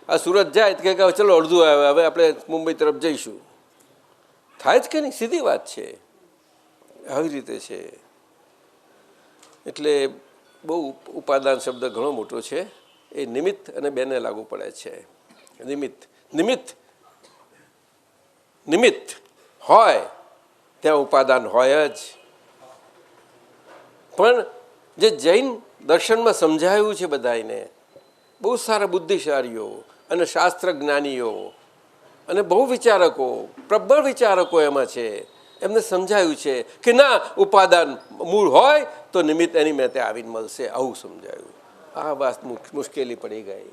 [SPEAKER 2] આ સુરત જાય કે ચલો અડધું આવે, હવે આપણે મુંબઈ તરફ જઈશું, થાય જ કે નહીં? સીધી વાત છે. આવી રીતે છે. એટલે બહુ ઉપાદાન શબ્દ ઘણો મોટો છે. એ નિમિત્ત અને બેને લાગુ પડે છે. નિમિત્ત હોય ત્યાં ઉપાદાન હોય જ. પણ જે જૈન દર્શનમાં સમજાયું છે બધાને, બહુ સારા બુદ્ધિશાળીઓ અને શાસ્ત્ર જ્ઞાનીઓ અને બહુ વિચારકો, પ્રબળ વિચારકો એમાં છે, એમને સમજાયું છે કે ના, ઉપાદાન મૂળ હોય તો નિમિત્ત એની મેં આવીને મળશે. આવું સમજાયું. આ વાત મુશ્કેલી પડી ગઈ.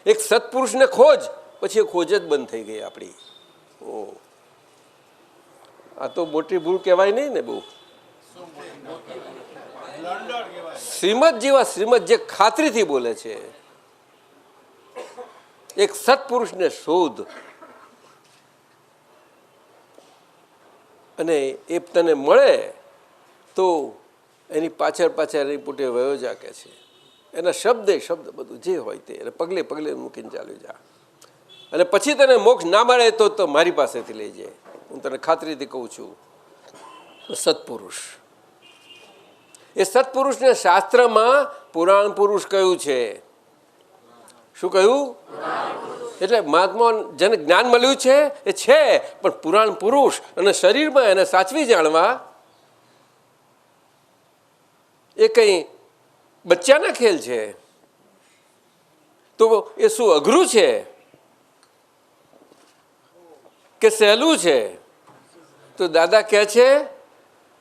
[SPEAKER 2] એક સત્પુરુષને ખોજ, પછી એ ખોજ જ બંધ થઈ ગઈ આપણી. આ તો મોટી ભૂલ કહેવાય નહીં ને? બહુ શ્રીમદ જેવા શ્રીમદ જે ખાતરીથી બોલે છે, એક સત્પુરુષને શોધ, અને એ તને મળે તો એની પાછળ પાછળ એની પોતે વયો જા કે છે, એના શબ્દે શબ્દ બધું જે હોય તે એને પગલે પગલે મૂકીને ચાલ્યું જા, અને પછી તને મોક્ષ ના મળે તો મારી પાસેથી લઈ જાય. હું તને ખાતરીથી કહું છું. સત્પુરુષ, એ સત્પુરુષને શાસ્ત્રમાં પુરાણ પુરુષ કહ્યું છે. શું કહ્યું? એટલે મહાત્મા જેને જ્ઞાન મળ્યું છે એ છે, પણ પુરાણ પુરુષ અને શરીરમાં એને સાચવી જાણવા એ કંઈ બચ્ચાના ખેલ છે? તો એ શું અઘરું છે કે સહેલું છે? તો દાદા કહે છે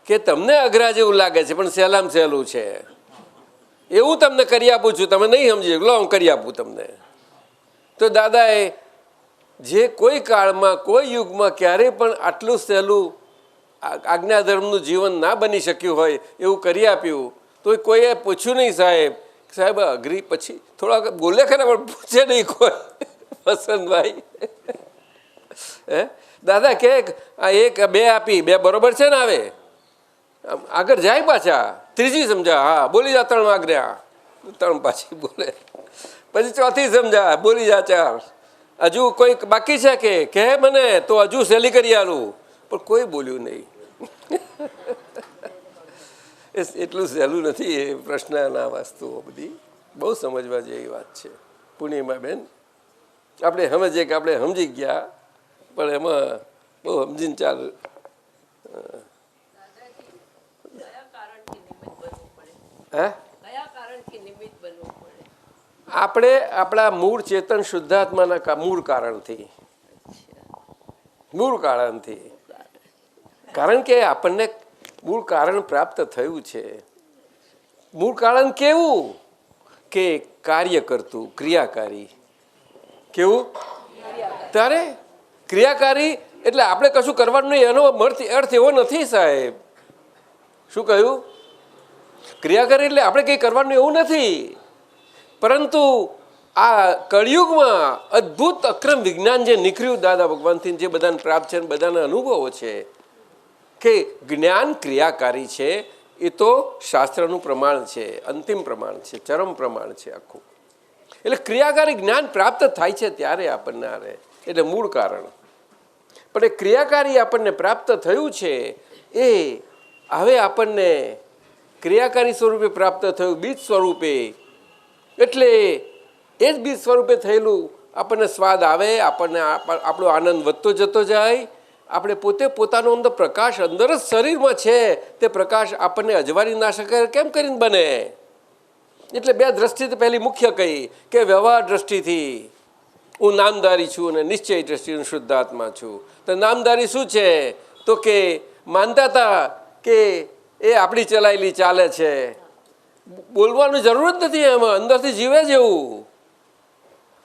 [SPEAKER 2] કે તમને અઘરા જેવું લાગે છે પણ સહેલામાં સહેલું છે. એવું તમને કરી આપું છું, તમે નહીં સમજી લો, હું કરી આપું તમને. તો દાદાએ જે કોઈ કાળમાં કોઈ યુગમાં ક્યારેય પણ આટલું સહેલું આજ્ઞાધર્મનું જીવન ના બની શક્યું હોય એવું કરી આપ્યું. તો કોઈએ પૂછ્યું નહીં, સાહેબ અઘરી, પછી થોડાક બોલે ખરા પણ પૂછે નહીં કોઈ. વસંતભાઈ હે દાદા કે આ એક બે આપી, બે બરોબર છે ને? આવે આગળ જાય પાછા ત્રીજી સમજા, હા બોલી જા 3 આગ્રહ, 3 પાછી બોલે, પછી ચોથી સમજા બોલી જા 4. હજુ કોઈ બાકી છે કે કહે મને તો હજુ સહેલી કરી આલું, પણ કોઈ બોલ્યું નહીં. એટલું સહેલું નથી એ પ્રશ્નના વસ્તુઓ બધી બહુ સમજવા જેવી વાત છે. પૂર્ણિમા બેન, આપણે સમજીએ કે આપણે સમજી ગયા, પણ એમાં બહુ સમજીને ચાલ. આપણે આપણા મૂળ ચેતન શુદ્ધાત્માના મૂળ કારણથી, કારણ કે આપણને મૂળ કારણ પ્રાપ્ત થયું છે. મૂળ કારણ કેવું? કે કાર્ય કરતું, ક્રિયાકારી. કેવું? તારે ક્રિયાકારી એટલે આપણે કશું કરવાનું નહીં, એનો અર્થ એવો નથી સાહેબ. શું કહ્યું? ક્રિયાકારી એટલે આપણે કંઈ કરવાનું એવું નથી, પરંતુ આ કળિયુગમાં અદ્ભુત અક્રમ વિજ્ઞાન જે નીકળ્યું દાદા ભગવાનથી, જે બધાને પ્રાપ્ત છે, બધાના અનુભવો છે કે જ્ઞાન ક્રિયાકારી છે. એ તો શાસ્ત્રનું પ્રમાણ છે, અંતિમ પ્રમાણ છે, ચરમ પ્રમાણ છે આખું. એટલે ક્રિયાકારી જ્ઞાન પ્રાપ્ત થાય છે ત્યારે આપણને આવે, એટલે મૂળ કારણ. પણ એ ક્રિયાકારી આપણને પ્રાપ્ત થયું છે, એ હવે આપણને ક્રિયાકારી સ્વરૂપે પ્રાપ્ત થયું, બીજ સ્વરૂપે. એટલે એ જ બીજ સ્વરૂપે થયેલું આપણને સ્વાદ આવે, આપણને આપણો આનંદ વધતો જતો જાય. આપણે પોતે પોતાનો અંદર પ્રકાશ અંદર જ શરીરમાં છે, તે પ્રકાશ આપણને અજવાળી ના શકે કેમ કરીને બને? એટલે બે દ્રષ્ટિથી પહેલી મુખ્ય કહી કે વ્યવહાર દ્રષ્ટિથી હું નામધારી છું અને નિશ્ચય દ્રષ્ટિ શુદ્ધાત્મા છું. તો નામધારી શું છે? તો કે માનતા હતા કે એ આપણી ચલાયેલી ચાલે છે, બોલવાની જરૂર જ નથી, એમાં અંદરથી જીવે જ એવું.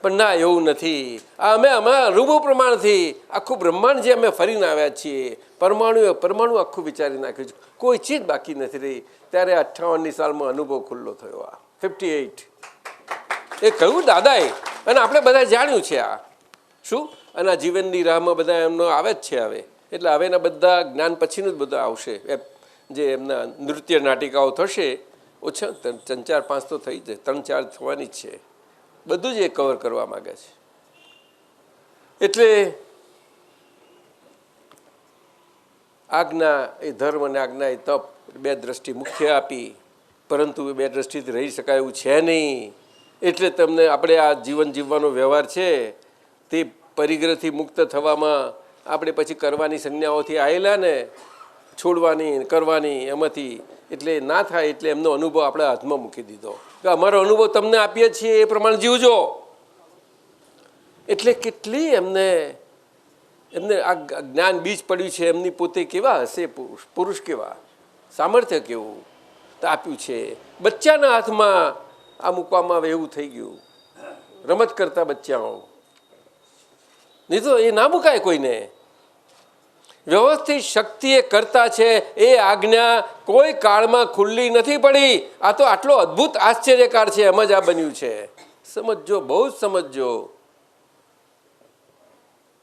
[SPEAKER 2] પણ ના, એવું નથી. અમે અનુભવ પ્રમાણથી આખું બ્રહ્માંડ જે અમે ફરીને આવ્યા છીએ, પરમાણુ આખું વિચારી નાખ્યું છે, કોઈ ચીજ બાકી નથી રહી. ત્યારે 58ની સાલમાં અનુભવ ખુલ્લો થયો. આ 58 એ કહ્યું દાદાએ, અને આપણે બધા જાણ્યું છે આ શું. અને આ જીવનની રાહમાં બધા એમનો આવે જ છે હવે. એટલે હવેના બધા જ્ઞાન પછીનું જ બધા આવશે. જે એમના નૃત્ય નાટિકાઓ થશે, ઓછા 3, 4, 5 તો થઈ જાય, 3, 4 થવાની જ છે. બધું જ એ કવર કરવા માગે છે. એટલે આજ્ઞા એ ધર્મ અને આજ્ઞા એ તપ, બે દ્રષ્ટિ મુખ્ય આપી, પરંતુ એ બે દ્રષ્ટિથી રહી શકાય એવું છે નહીં. એટલે તમને આપણે આ જીવન જીવવાનો વ્યવહાર છે તે પરિગ્રહથી મુક્ત થવામાં આપણે પછી કરવાની સંજ્ઞાઓથી આવેલા ને, છોડવાની કરવાની એમાંથી, એટલે ના થાય. એટલે એમનો અનુભવ આપણે હાથમાં મૂકી દીધો કે અમારો અનુભવ તમને આપીએ છીએ એ પ્રમાણે જીવજો. એટલે કેટલી એમને આ જ્ઞાન બીજ પડ્યું છે. એમની પોતે કેવા હશે, પુરુષ કેવા, સામર્થ્ય કેવું તો આપ્યું છે. બચ્ચાના હાથમાં આ મૂકવામાં આવે એવું થઈ ગયું, રમત કરતા બચ્ચાઓ. નહીં તો એ ના મુકાય કોઈને. વ્યવસ્થિત શક્તિ એ કરતા છે. એ આજ્ઞા કોઈ કાળમાં ખુલ્લી નથી પડી. આ તો આટલો અદ્ભુત આશ્ચર્યકાર છે, એમ જ આ બન્યું છે. સમજો, બહુ જ સમજો.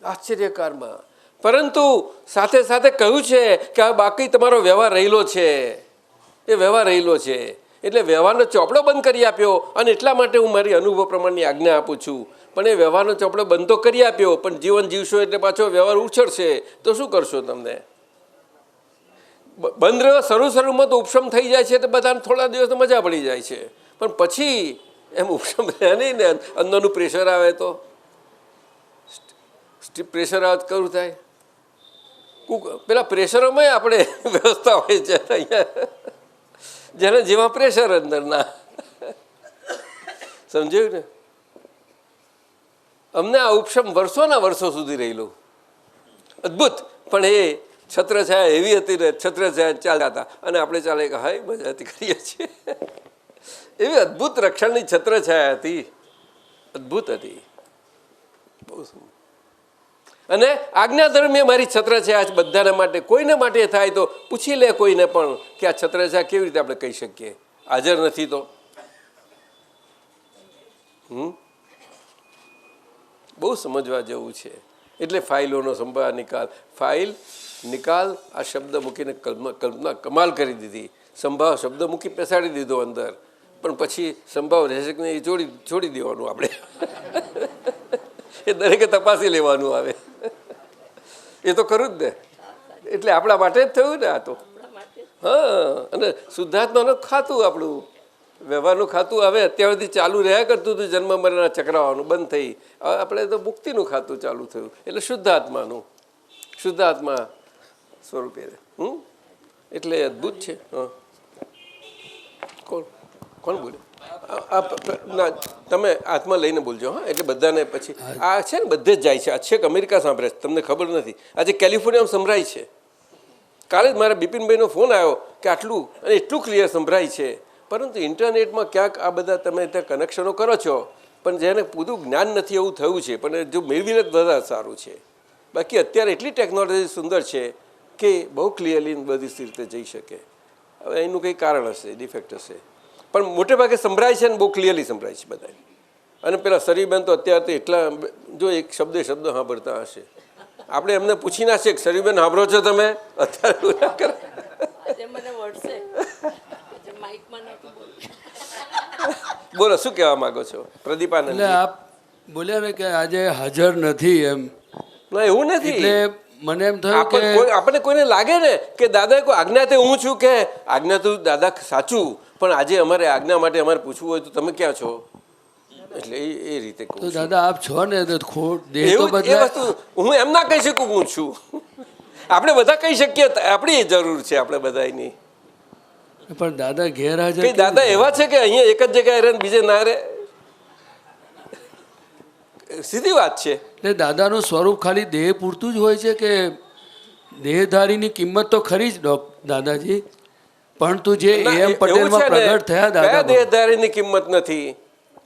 [SPEAKER 2] આશ્ચર્યકારમાં. પરંતુ સાથે સાથે કહ્યું છે કે આ બાકી તમારો વ્યવહાર રહેલો છે, એ વ્યવહાર રહેલો છે. એટલે વ્યવહારનો ચોપડો બંધ કરી આપ્યો, અને એટલા માટે હું મારી અનુભવ પ્રમાણની આજ્ઞા આપું છું. પણ એ વ્યવહારનો ચોપડો બંધ તો કરી આપ્યો, પણ જીવન જીવશો એટલે પાછો વ્યવહાર ઉછળશે, તો શું કરશો? તમને બંધ રહ્યો શરૂમાં તો ઉપશમ થઈ જાય છે, તો બધાને થોડા દિવસ મજા પડી જાય છે, પણ પછી એમ ઉપશમ રહે નહીં ને. અંદરનું પ્રેશર આવે તો પ્રેશર આવે કરું થાય. પેલા પ્રેશરોમાં આપણે વ્યવસ્થા હોય છે અહીંયા, જેને જેવા પ્રેશર અંદરના. સમજાયું ને? અમને આ ઉપશમ વર્ષોના વર્ષો સુધી રહેલું અદ્ભુત. પણ એ છત્રછાયા એવી હતી ને, છત્રછાયા ચાલતા હતા અને આપણે ચાલે કે હાય મજાથી કરીએ છીએ. એવી અદ્ભુત રક્ષણની છત્રછાયા હતી, અદ્ભુત હતી બહુ. અને આજ્ઞાધર્મ એ મારી છત્રછાયા બધાને માટે, કોઈને માટે થાય તો પૂછી લે કોઈને પણ કે આ છત્રછાયા કેવી રીતે આપણે કહી શકીએ, હાજર નથી તો. બહુ સમજવા જેવું છે. એટલે ફાઇલોનો સંભાળ નિકાલ, ફાઇલ નિકાલ આ શબ્દ મૂકીને કલ્પના કમાલ કરી દીધી. સંભાવ શબ્દ મૂકી બેસાડી દીધો અંદર, પણ પછી સંભાવ રહેશે કે નહીં એ છોડી દેવાનું આપણે. એ દરેકે તપાસી લેવાનું આવે, એ તો ખરું જ ને. એટલે આપણા માટે જ થયું ને આ તો. હા, અને શુદ્ધાત્માનું ખાતું, આપણું વ્યવહારનું ખાતું હવે અત્યાર સુધી ચાલુ રહ્યા કરતું હતું, જન્મ મરણના ચક્રાવાનું બંધ થઈ. હવે આપણે તો મુક્તિનું ખાતું ચાલુ થયું, એટલે શુદ્ધાત્માનું, શુદ્ધાત્મા સ્વરૂપે. એટલે અદ્ભુત છે. હા, કોણ બોલે? ના, તમે હાથમાં લઈને બોલજો. હા, એટલે બધાને પછી આ છે ને બધે જ જાય છે. આ છેક અમેરિકા સાંભળે છે, તમને ખબર નથી. આજે કેલિફોર્નિયામાં સંભળાય છે. કાલે જ મારા બિપિનભાઈનો ફોન આવ્યો કે આટલું અને એટલું ક્લિયર સંભળાય છે. પરંતુ ઇન્ટરનેટમાં ક્યાંક આ બધા તમે ત્યાં કનેક્શનો કરો છો, પણ જેને પૂરું જ્ઞાન નથી એવું થયું છે. પણ જો મેળવીને જ વધારે સારું છે. બાકી અત્યારે એટલી ટેકનોલોજી સુંદર છે કે બહુ ક્લિયરલી બધી રીતે જઈ શકે. હવે એનું કંઈ કારણ હશે, ડિફેક્ટ હશે, પણ મોટે ભાગે સંભળાય છે ને બહુ ક્લિયરલી સંભળાય છે બધા. અને પેલા શરીરબેન તો અત્યારે તો એટલા, જો એક શબ્દ સાંભળતા હશે. આપણે એમને પૂછી ના છે કે શરીરબેન સાંભળો છો તમે? અત્યારે બોલો શું કહેવા માંગો છો પ્રદીપાનંદ?
[SPEAKER 1] એટલે આપ બોલ્યા ને કે આજે હાજર નથી એમ.
[SPEAKER 2] ના, એવું નથી.
[SPEAKER 1] એટલે મને એમ થયું કે
[SPEAKER 2] આપણને કોઈને લાગે ને કે દાદા કોઈ આજ્ઞા તે હું છું, કે આજ્ઞા તો દાદા સાચું, પણ આજે અમારે આજ્ઞા માટે અમારે પૂછવું હોય તો તમે ક્યાં છો? એટલે એ રીતે કહું.
[SPEAKER 1] તો દાદા આપ છો ને તો ખોટ દેહ તો
[SPEAKER 2] એ
[SPEAKER 1] બદલાય.
[SPEAKER 2] વસ્તુ હું એમ ના કહી શકું હું છું. આપણે બધા કહી શકીએ, આપણી જરૂર છે આપણે બધાની.
[SPEAKER 1] પણ દાદા ગેરહાજર
[SPEAKER 2] કઈ દાદા એવા છે કે અહીંયા એક જ જગ્યાએ રહે બીજે ના રહે? સીધી વાત છે.
[SPEAKER 1] એટલે દાદાનું સ્વરૂપ ખાલી દેહ પૂરતું જ હોય છે કે દેહધારીની કિંમત તો ખરી જ દાદાજી, પરંતુ જે એમ પટેલમાં પ્રગટ થયા દાદા,
[SPEAKER 2] દેહધારીની કિંમત નથી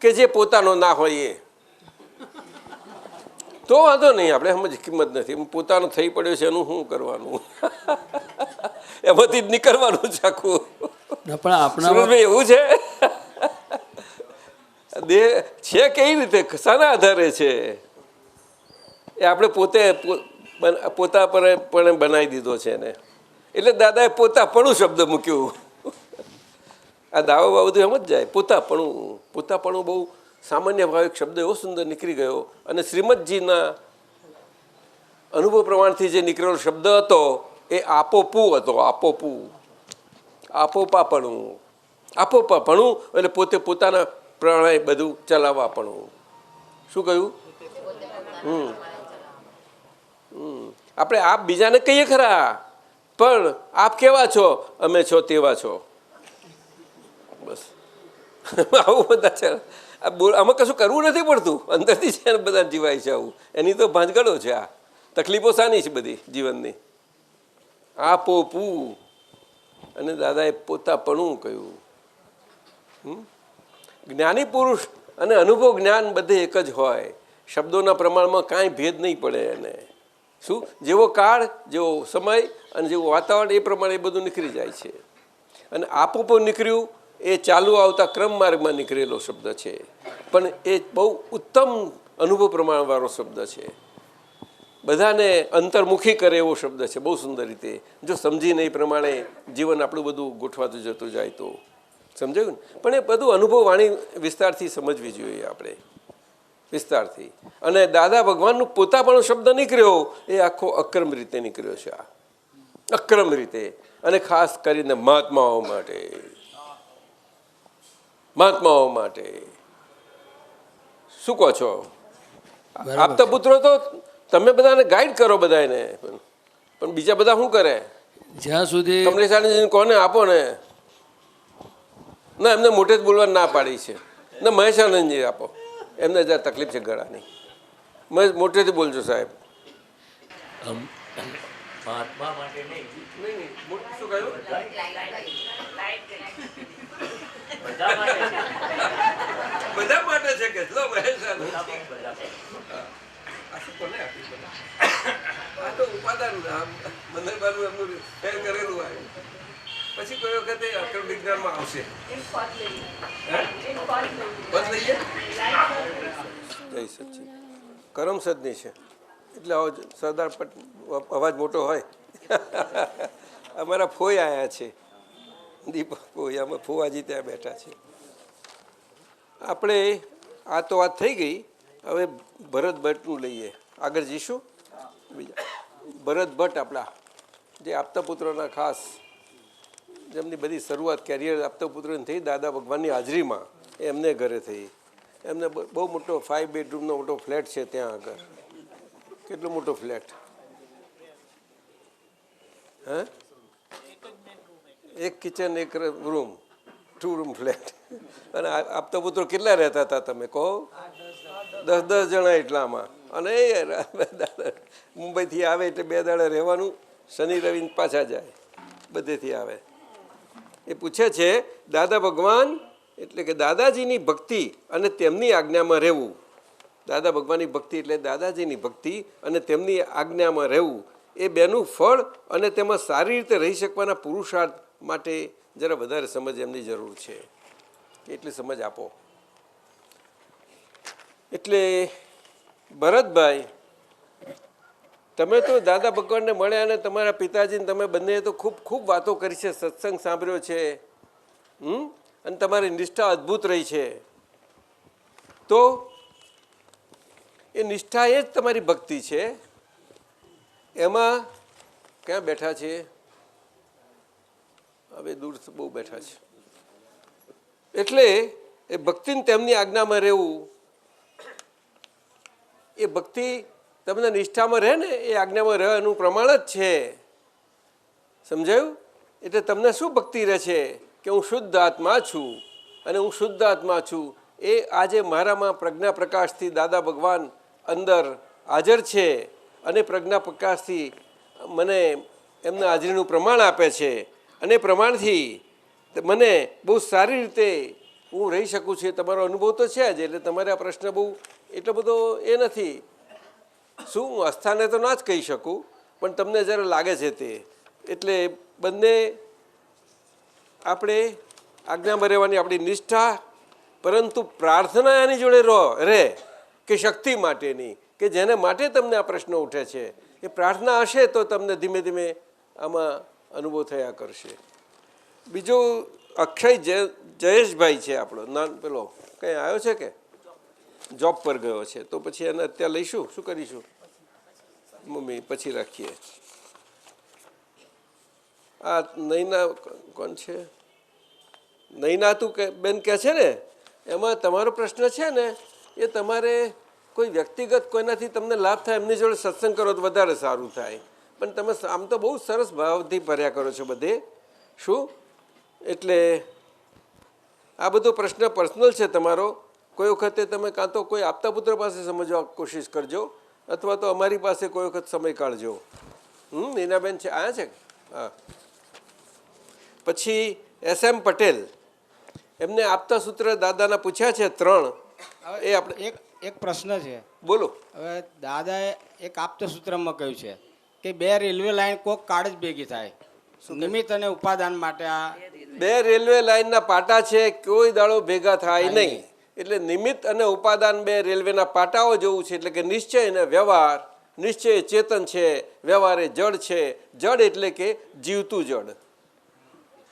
[SPEAKER 2] કે જે પોતાનો ના હોય એ તો વાંધો નહીં. આપણે સમજ કિંમત નથી, પોતાનો થઈ પડ્યો છે એનું શું કરવાનું? એમાંથી જ નીકળવાનું છે આખું.
[SPEAKER 1] પણ આપણા
[SPEAKER 2] એવું છે દેહ છે કઈ રીતે, શાના આધારે છે એ આપણે પોતા પર પણ બનાવી દીધો છે એને. એટલે દાદાએ પોતાપણું શબ્દ મૂક્યું. આ દાવા બધું એમ જ જાય. પોતાપણું બહુ સામાન્ય ભાવે શબ્દ એવો સુંદર નીકળી ગયો. અને શ્રીમદજીના અનુભવ પ્રમાણથી જે નીકળેલો શબ્દ હતો એ આપોપું હતો. આપોપાપણું એટલે પોતે પોતાના પ્રણય બધું ચલાવવાપણું. શું કહ્યું? આપણે આપ બીજાને કહીએ ખરા, પણ આપ કેવા છો? અમે છો તેવા છો. બસ આવું બધા છે. આમાં કશું કરવું નથી પડતું, અંદરથી છે ને બધા જીવાય છે. આવું એની તો ભાંજગડો છે. આ તકલીફો શાની છે બધી જીવનની? આપોપું. અને દાદાએ પોતાપણું કહ્યું. જ્ઞાની પુરુષ અને અનુભવ જ્ઞાન બધે એક જ હોય. શબ્દોના પ્રમાણમાં કાંઈ ભેદ નહીં પડે એને. શું જેવો કાળ, જેવો સમય અને જેવું વાતાવરણ એ પ્રમાણે એ બધું નીકળી જાય છે. અને આપોપો નીકળ્યું એ ચાલુ આવતા ક્રમ માર્ગમાં નીકળેલો શબ્દ છે, પણ એ બહુ ઉત્તમ અનુભવ પ્રમાણવાળો શબ્દ છે. બધાને અંતર્મુખી કરે એવો શબ્દ છે, બહુ સુંદર રીતે. જો સમજીને એ પ્રમાણે જીવન આપણું બધું ગોઠવાતું જતું જાય તો સમજાયું ને. પણ એ બધું અનુભવ વાણી વિસ્તારથી સમજવી જોઈએ આપણે, વિસ્તારથી. અને દાદા ભગવાનનું પોતાપણો શબ્દ નીકળ્યો એ આખો અક્રમ રીતે નીકળ્યો છે, આ અક્રમ રીતે. અને ખાસ કરીને મહાત્માઓ માટે, મહાત્માઓ માટે શું કહો છો? આપતા પુત્રો તો તમે બધાને ગાઈડ કરો બધાને, પણ બીજા બધા શું કરે?
[SPEAKER 1] જ્યાં સુધી
[SPEAKER 2] કમલેશ કોને આપો ને, ના એમને મોટે જ બોલવા ના પાડી છે, ના મહેશ આનંદજી આપો, એમને જ્યાં તકલીફ છે ગળાની. મોટેથી બોલજો સાહેબ.
[SPEAKER 6] મહાત્મા માટે નહીં,
[SPEAKER 2] શું કહ્યું?
[SPEAKER 6] બધા માટે છે.
[SPEAKER 2] બધા માટે છે કે લો મહેશ આનંદ.
[SPEAKER 6] બધા
[SPEAKER 2] આ શું કોને આપ્યું બધા? આ તો ઉપાદાન મંદરબાનું એમનું ફેર કરેલું આવ્યું. પછી કોઈ વખતે અક્રમ વિજ્ઞાનમાં આવશે. પદ લઈએ જય સચિન. કરમ સદની છે એટલે આવો સરદાર અવાજ મોટો હોય. અમારા ફોઈ આવ્યા છે, દીપક ફોઈ, અમે ફોવાજી ત્યાં બેઠા છે. આપણે આ તો વાત થઈ ગઈ, હવે ભરત ભટ્ટનું લઈએ, આગળ જઈશું. બીજા ભરત ભટ્ટ આપણા જે આપતા પુત્રોના ખાસ, જેમની બધી શરૂઆત કેરિયર આપતા પુત્રોની થઈ દાદા ભગવાનની હાજરીમાં, એ એમને ઘરે થઈ. એમને બહુ મોટો 5 બેડરૂમનો મોટો ફ્લેટ છે ત્યાં આગળ. કેટલો મોટો ફ્લેટ? હે, એક કિચન, એક રૂમ, 2 રૂમ ફ્લેટ. અને આપતા પુત્રો કેટલા રહેતા હતા તમે કહો? 10 જણા એટલામાં. અને મુંબઈથી આવે એટલે 2 દાડા રહેવાનું, શનિ રવિ પાછા જાય, બધેથી આવે. એ પૂછે છે દાદા ભગવાન એટલે કે દાદાજીની ભક્તિ અને તેમની આજ્ઞામાં રહેવું. દાદા ભગવાનની ભક્તિ એટલે દાદાજીની ભક્તિ અને તેમની આજ્ઞામાં રહેવું, એ બેનું ફળ અને તેમાં સારી રીતે રહી શકવાના પુરુષાર્થ માટે જરા વધારે સમજ એમની જરૂર છે. એટલી સમજ આપો. એટલે ભરતભાઈ, તમે તો દાદા ભગવાનને મળ્યા અને તમારા પિતાજીને તમે બંને તો ખૂબ ખૂબ વાતો કરી છે, સત્સંગ સાંભળ્યો છે, અને તમારી નિષ્ઠા અદ્ભુત રહી છે. તો એ નિષ્ઠા એ જ તમારી ભક્તિ છે. એમાં ક્યાં બેઠા છે? હવે દૂર બહુ બેઠા છે. એટલે એ ભક્તિને તેમની આજ્ઞામાં રહેવું, એ ભક્તિ તમને નિષ્ઠામાં રહે ને, એ આજ્ઞામાં રહેવાનું પ્રમાણ જ છે. સમજાયું? એટલે તમને શું ભક્તિ રહે છે કે હું શુદ્ધ આત્મા છું, અને હું શુદ્ધ આત્મા છું એ આજે મારામાં પ્રજ્ઞા પ્રકાશથી દાદા ભગવાન અંદર હાજર છે, અને પ્રજ્ઞા પ્રકાશથી મને એમના હાજરીનું પ્રમાણ આપે છે, અને પ્રમાણથી મને બહુ સારી રીતે હું રહી શકું છું. તમારો અનુભવ તો છે જ, એટલે તમારે આ પ્રશ્ન બહુ એટલો બધો એ નથી. શું હું અસ્થાને તો ના જ કહી શકું, પણ તમને જ્યારે લાગે છે તે. એટલે બંને આપણે આજ્ઞામાં રહેવાની આપણી નિષ્ઠા, પરંતુ પ્રાર્થના એની જોડે રહે કે શક્તિ માટેની, કે જેને માટે તમને આ પ્રશ્નો ઉઠે છે, એ પ્રાર્થના હશે તો તમને ધીમે ધીમે આમાં અનુભવ થયા કરશે. બીજો અક્ષય જયેશભાઈ છે આપણો, પેલો કંઈ આવ્યો છે કે જોબ પર ગયો છે, તો પછી એને અત્યારે લઈશું, શું કરીશું મમ્મી? પછી રાખીએ. આ નૈના કોણ છે? નૈના તું બેન કહે છે ને, એમાં તમારો પ્રશ્ન છે ને, એ તમારે કોઈ વ્યક્તિગત કોઈનાથી તમને લાભ થાય એમની જોડે સત્સંગ કરો તો વધારે સારું થાય. પણ તમે આમ તો બહુ સરસ ભાવથી ભર્યા કરો છો બધે. શું એટલે આ બધો પ્રશ્ન પર્સનલ છે તમારો. કોઈ વખતે તમે કાં તો કોઈ આપતા પુત્ર પાસે સમજવા કોશિશ કરજો, અથવા તો અમારી પાસે કોઈ વખત સમય કાઢજો. નીનાબેન છે, આયા છે? હા. પછી SM પટેલ, એમને આપતા સૂત્ર દાદાના પૂછ્યા છે 3. એ આપણે
[SPEAKER 7] એક પ્રશ્ન છે.
[SPEAKER 2] બોલો.
[SPEAKER 7] હવે દાદાએ એક આપતા સૂત્રમાં કહ્યું છે કે 2 રેલવે લાઈન કોક કાળ જ ભેગી થાય, નિમિત્ત અને ઉપાદાન માટે. આ
[SPEAKER 2] 2 રેલવે લાઈનના પાટા છે, કોઈ દાડો ભેગા થાય નહીં. એટલે નિમિત્ત અને ઉપાદાન 2 રેલવેના પાટાઓ જેવું છે. એટલે કે નિશ્ચય અને વ્યવહાર નિશ્ચય ચેતન છે, વ્યવહારે જડ છે. જડ એટલે કે જીવતું જડ.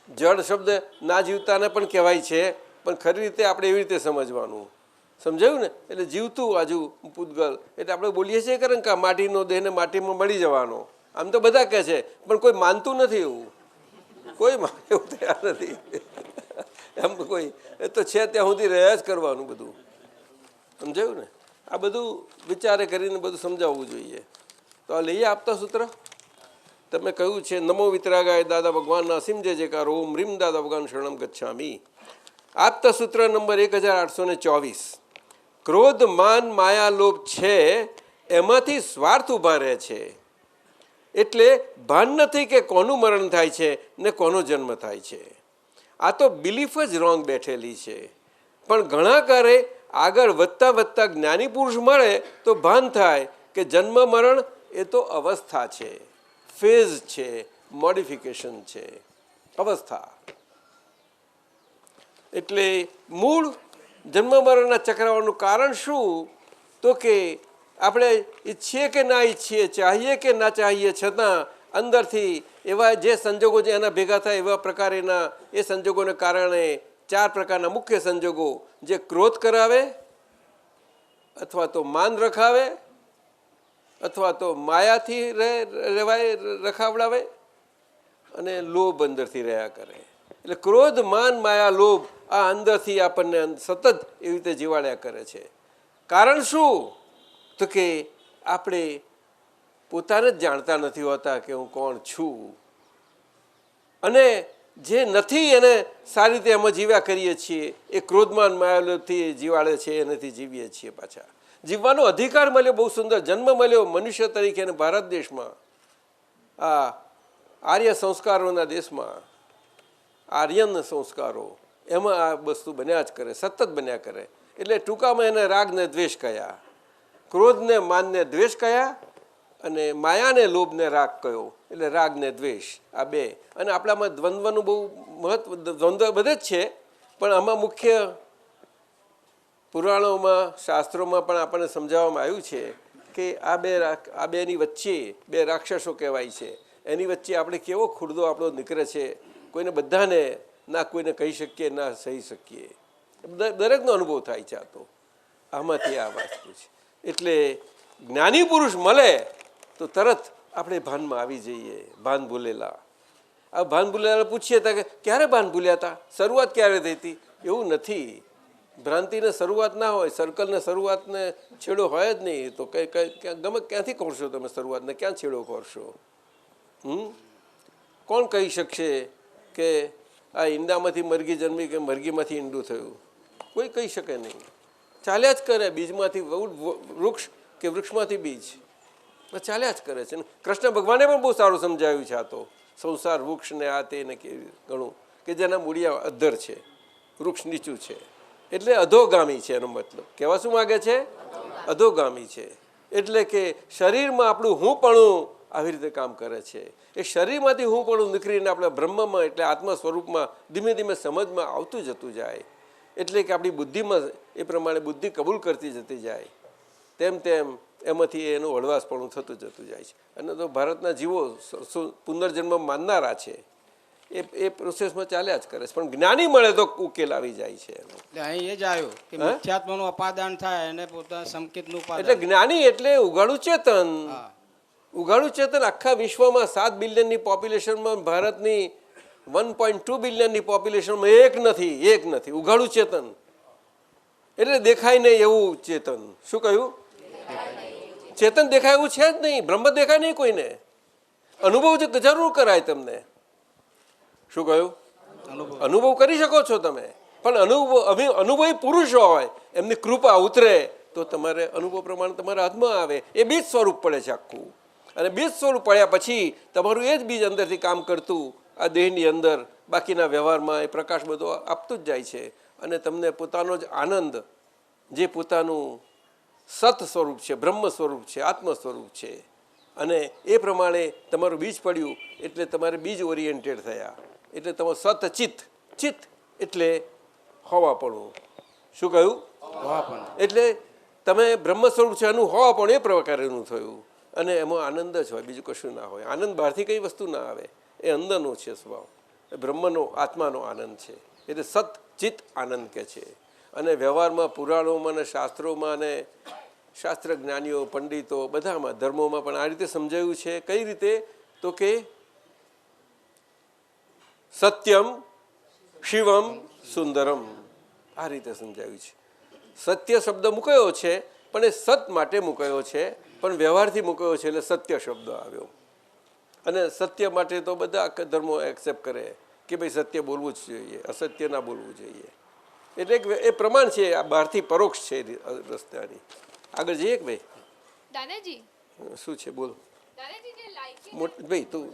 [SPEAKER 2] જડ શબ્દ ના જીવતાને પણ કહેવાય છે, પણ ખરી રીતે આપણે એવી રીતે સમજવાનું. સમજાયું ને? એટલે જીવતું આજુ પૂતગલ એટલે આપણે બોલીએ છીએ કે આ માટીનો દેહને માટીમાં મળી જવાનો. આમ તો બધા કહે છે, પણ કોઈ માનતું નથી. એવું કોઈ એવું તૈયાર નથી. એમ કોઈ એ તો છે ત્યાં સુધી રહ્યા જ કરવાનું બધું. સમજાયું ને? આ બધું વિચારે કરીને બધું સમજાવવું જોઈએ. તો આ લઈએ આપતા સૂત્ર. તમે કહ્યું છે નમો વિતરાગાય દાદા ભગવાનના અસીમ જય જયકાર. ઓમ રીમ દાદા ભગવાન શરણમ ગચ્છામી. આપતા સૂત્ર નંબર 1824. ક્રોધ, માન, માયા, લોભ છે એમાંથી સ્વાર્થ ઊભા રહે છે. એટલે ભાન નથી કે કોનું મરણ થાય છે ને કોનો જન્મ થાય છે. આ તો બિલીફ જ રોંગ બેઠેલી છે. પણ ઘણા કારે આગળ વધતા વધતા જ્ઞાની પુરુષ મળે તો ભાન થાય કે જન્મ મરણ એ તો અવસ્થા છે, ફેઝ છે, મોડિફિકેશન છે, અવસ્થા. એટલે મૂળ જન્મ મરણના ચક્રવાનું કારણ શું? તો કે આપણે ઈચ્છીએ કે ના ઈચ્છીએ, ચાહીએ કે ના ચાહીએ, છતાં અંદરથી એવા જે સંજોગો જે એના ભેગા થાય એવા પ્રકારેના એ સંજોગોને કારણે 4 પ્રકારના મુખ્ય સંજોગો જે ક્રોધ કરાવે, અથવા તો માન રખાવે, અથવા તો માયાથી રખાવડાવે, અને લોભ અંદરથી રહ્યા કરે. એટલે ક્રોધ, માન, માયા, લોભ આ અંદરથી આપણને સતત એવી રીતે જીવાડ્યા કરે છે. કારણ શું? તો કે આપણે પોતાને જ જાણતા નથી હોતા કે હું કોણ છું. અને જે નથી એને સારી રીતે અમે જીવ્યા કરીએ છીએ. એ ક્રોધમાન માયાલોભથી જીવાડે છે, એનાથી જીવીએ છીએ. પાછા જીવવાનો અધિકાર મળ્યો, બહુ સુંદર જન્મ મળ્યો મનુષ્ય તરીકે. અને ભારત દેશમાં, આ આર્ય સંસ્કારોના દેશમાં, આર્યન સંસ્કારો, એમાં આ વસ્તુ બન્યા જ કરે, સતત બન્યા કરે. એટલે ટૂંકામાં એને રાગને દ્વેષ કહ્યા, ક્રોધને માનને દ્વેષ કહ્યા, અને માયાને લોભને રાગ કહ્યો. એટલે રાગ ને દ્વેષ આ બે. અને આપણામાં દ્વંદ્વનું બહુ મહત્વ, દ્વંદ્વ બધે જ છે, પણ આમાં મુખ્ય પુરાણોમાં, શાસ્ત્રોમાં પણ આપણને સમજાવવામાં આવ્યું છે કે આ બેની વચ્ચે 2 રાક્ષસો કહેવાય છે. એની વચ્ચે આપણે કેવો ખુરદો આપણો નીકળે છે. કોઈને બધાને ના કોઈને કહી શકીએ, ના સહી શકીએ. દરેકનો અનુભવ થાય છે. આ તો આમાંથી આ વસ્તુ છે. એટલે જ્ઞાની પુરુષ મળે તો તરત આપણે ભાનમાં આવી જઈએ. ભાન ભૂલેલા, આ ભાન ભૂલેલા પૂછીએ તા કે ક્યારે ભાન ભૂલ્યા હતા, શરૂઆત ક્યારે થઈ હતી? એવું નથી. ભ્રાંતિને શરૂઆત ના હોય, સર્કલને શરૂઆતને છેડો હોય જ નહીં. તો ગમે ક્યાંથી કરશો તમે શરૂઆતને, ક્યાં છેડો કરશો? કોણ કહી શકશે કે આ ઈંડામાંથી મરઘી જન્મી કે મરઘીમાંથી ઈંડું થયું? કોઈ કહી શકે નહીં. ચાલ્યા જ કરે. બીજમાંથી વૃક્ષ કે વૃક્ષમાંથી બીજ ચાલ્યા જ કરે છે. કૃષ્ણ ભગવાને પણ બહુ સારું સમજાવ્યું છે. આ તો સંસાર વૃક્ષ ને આ તે ને ઘણું કે જેના મૂળિયા અધ્ધર છે, વૃક્ષ નીચું છે, એટલે અધોગામી છે. એનો મતલબ કહેવા શું માગે છે? અધોગામી છે. એટલે કે શરીરમાં આપણું હુંપણું આવી રીતે કામ કરે છે. એ શરીરમાંથી હુંપણું નીકળીને આપણે બ્રહ્મમાં એટલે આત્મ સ્વરૂપમાં ધીમે ધીમે સમજમાં આવતું જતું જાય. એટલે કે આપણી બુદ્ધિમાં એ પ્રમાણે બુદ્ધિ કબૂલ કરતી જતી જાય. તેમ તેમ એમાંથી એનું હળવાશપણું થતું જતું જાય છે. અને તો ભારતના જીવો પુનર્જન્મ માનનારા છે, એ પ્રોસેસમાં ચાલ્યા જ કરે છે. પણ જ્ઞાની મળે તો ઉકેલ આવી જાય છે એનો.
[SPEAKER 7] એટલે અહીં એ જ આવ્યું કે મિથ્યાત્મનું અપાદાન થાય અને પોતાના સંકેતનું ઉપાદાન.
[SPEAKER 2] એટલે જ્ઞાની એટલે ઉઘાડું ચેતન. ઉઘાડું ચેતન આખા વિશ્વમાં 7 બિલિયનની પોપ્યુલેશનમાં ભારતની 1.2 બિલિયનની પોપ્યુલેશનમાં એક નથી ઉઘાડું ચેતન. એટલે દેખાય નહીં એવું ચેતન. શું કહ્યું? ચેતન દેખાય એવું છે જ નહીં. બ્રહ્મ દેખાય નહીં કોઈને. અનુભવ જરૂર કરાય તમને. શું કહ્યું? અનુભવ કરી શકો છો તમે, પણ અનુભવી પુરુષો હોય એમની કૃપા ઉતરે તો તમારે અનુભવ પ્રમાણે તમારા હાથમાં આવે. એ બીજ સ્વરૂપ પડે છે આખું. અને બીજ સ્વરૂપ પડ્યા પછી તમારું એ જ બીજ અંદરથી કામ કરતું આ દેહની અંદર બાકીના વ્યવહારમાં એ પ્રકાશ બધો આપતું જ જાય છે. અને તમને પોતાનો જ આનંદ, જે પોતાનું સત સ્વરૂપ છે, બ્રહ્મ સ્વરૂપ છે, આત્મ સ્વરૂપ છે, અને એ પ્રમાણે તમારું બીજ પડ્યું એટલે તમારે બીજ ઓરિએન્ટેડ થયા. એટલે તમારું સત ચિત્ત એટલે હોવાપણું. શું કહ્યું? એટલે તમે બ્રહ્મ સ્વરૂપ છે એનું હોવાપણું એ પ્રકારેનું થયું. અને એમાં આનંદ જ હોય, બીજું કશું ના હોય. આનંદ બહારથી કઈ વસ્તુ ના આવે, એ અંદરનો છે સ્વભાવ, એ બ્રહ્મનો આત્માનો આનંદ છે. એટલે સત ચિત્ત આનંદ કે છે. અને વ્યવહારમાં પુરાણોમાં અને શાસ્ત્રોમાં અને શાસ્ત્ર જ્ઞાનીઓ પંડિતો બધામાં ધર્મોમાં પણ આ રીતે સમજાયું છે. કઈ રીતે? તો કે સત્યમ શિવમ સુંદરમ, આ રીતે સમજાવ્યું છે. સત્ય શબ્દ મૂકાયો છે પણ એ સત માટે મૂકાયો છે, પણ વ્યવહારથી મૂકાયો છે એટલે સત્ય શબ્દ આવ્યો. અને સત્ય માટે તો બધા ધર્મો એક્સેપ્ટ કરે કે ભાઈ સત્ય બોલવું જ જોઈએ, અસત્ય ના બોલવું જોઈએ. એટલે એ પ્રમાણ છે, આ બહારથી પરોક્ષ છે રસ્તાની. આગળ જઈએ કે ભાઈ?
[SPEAKER 3] દાદાજી
[SPEAKER 2] શું છે બોલ.
[SPEAKER 3] દાદાજી જે લાઇકિંગ
[SPEAKER 2] ભાઈ તું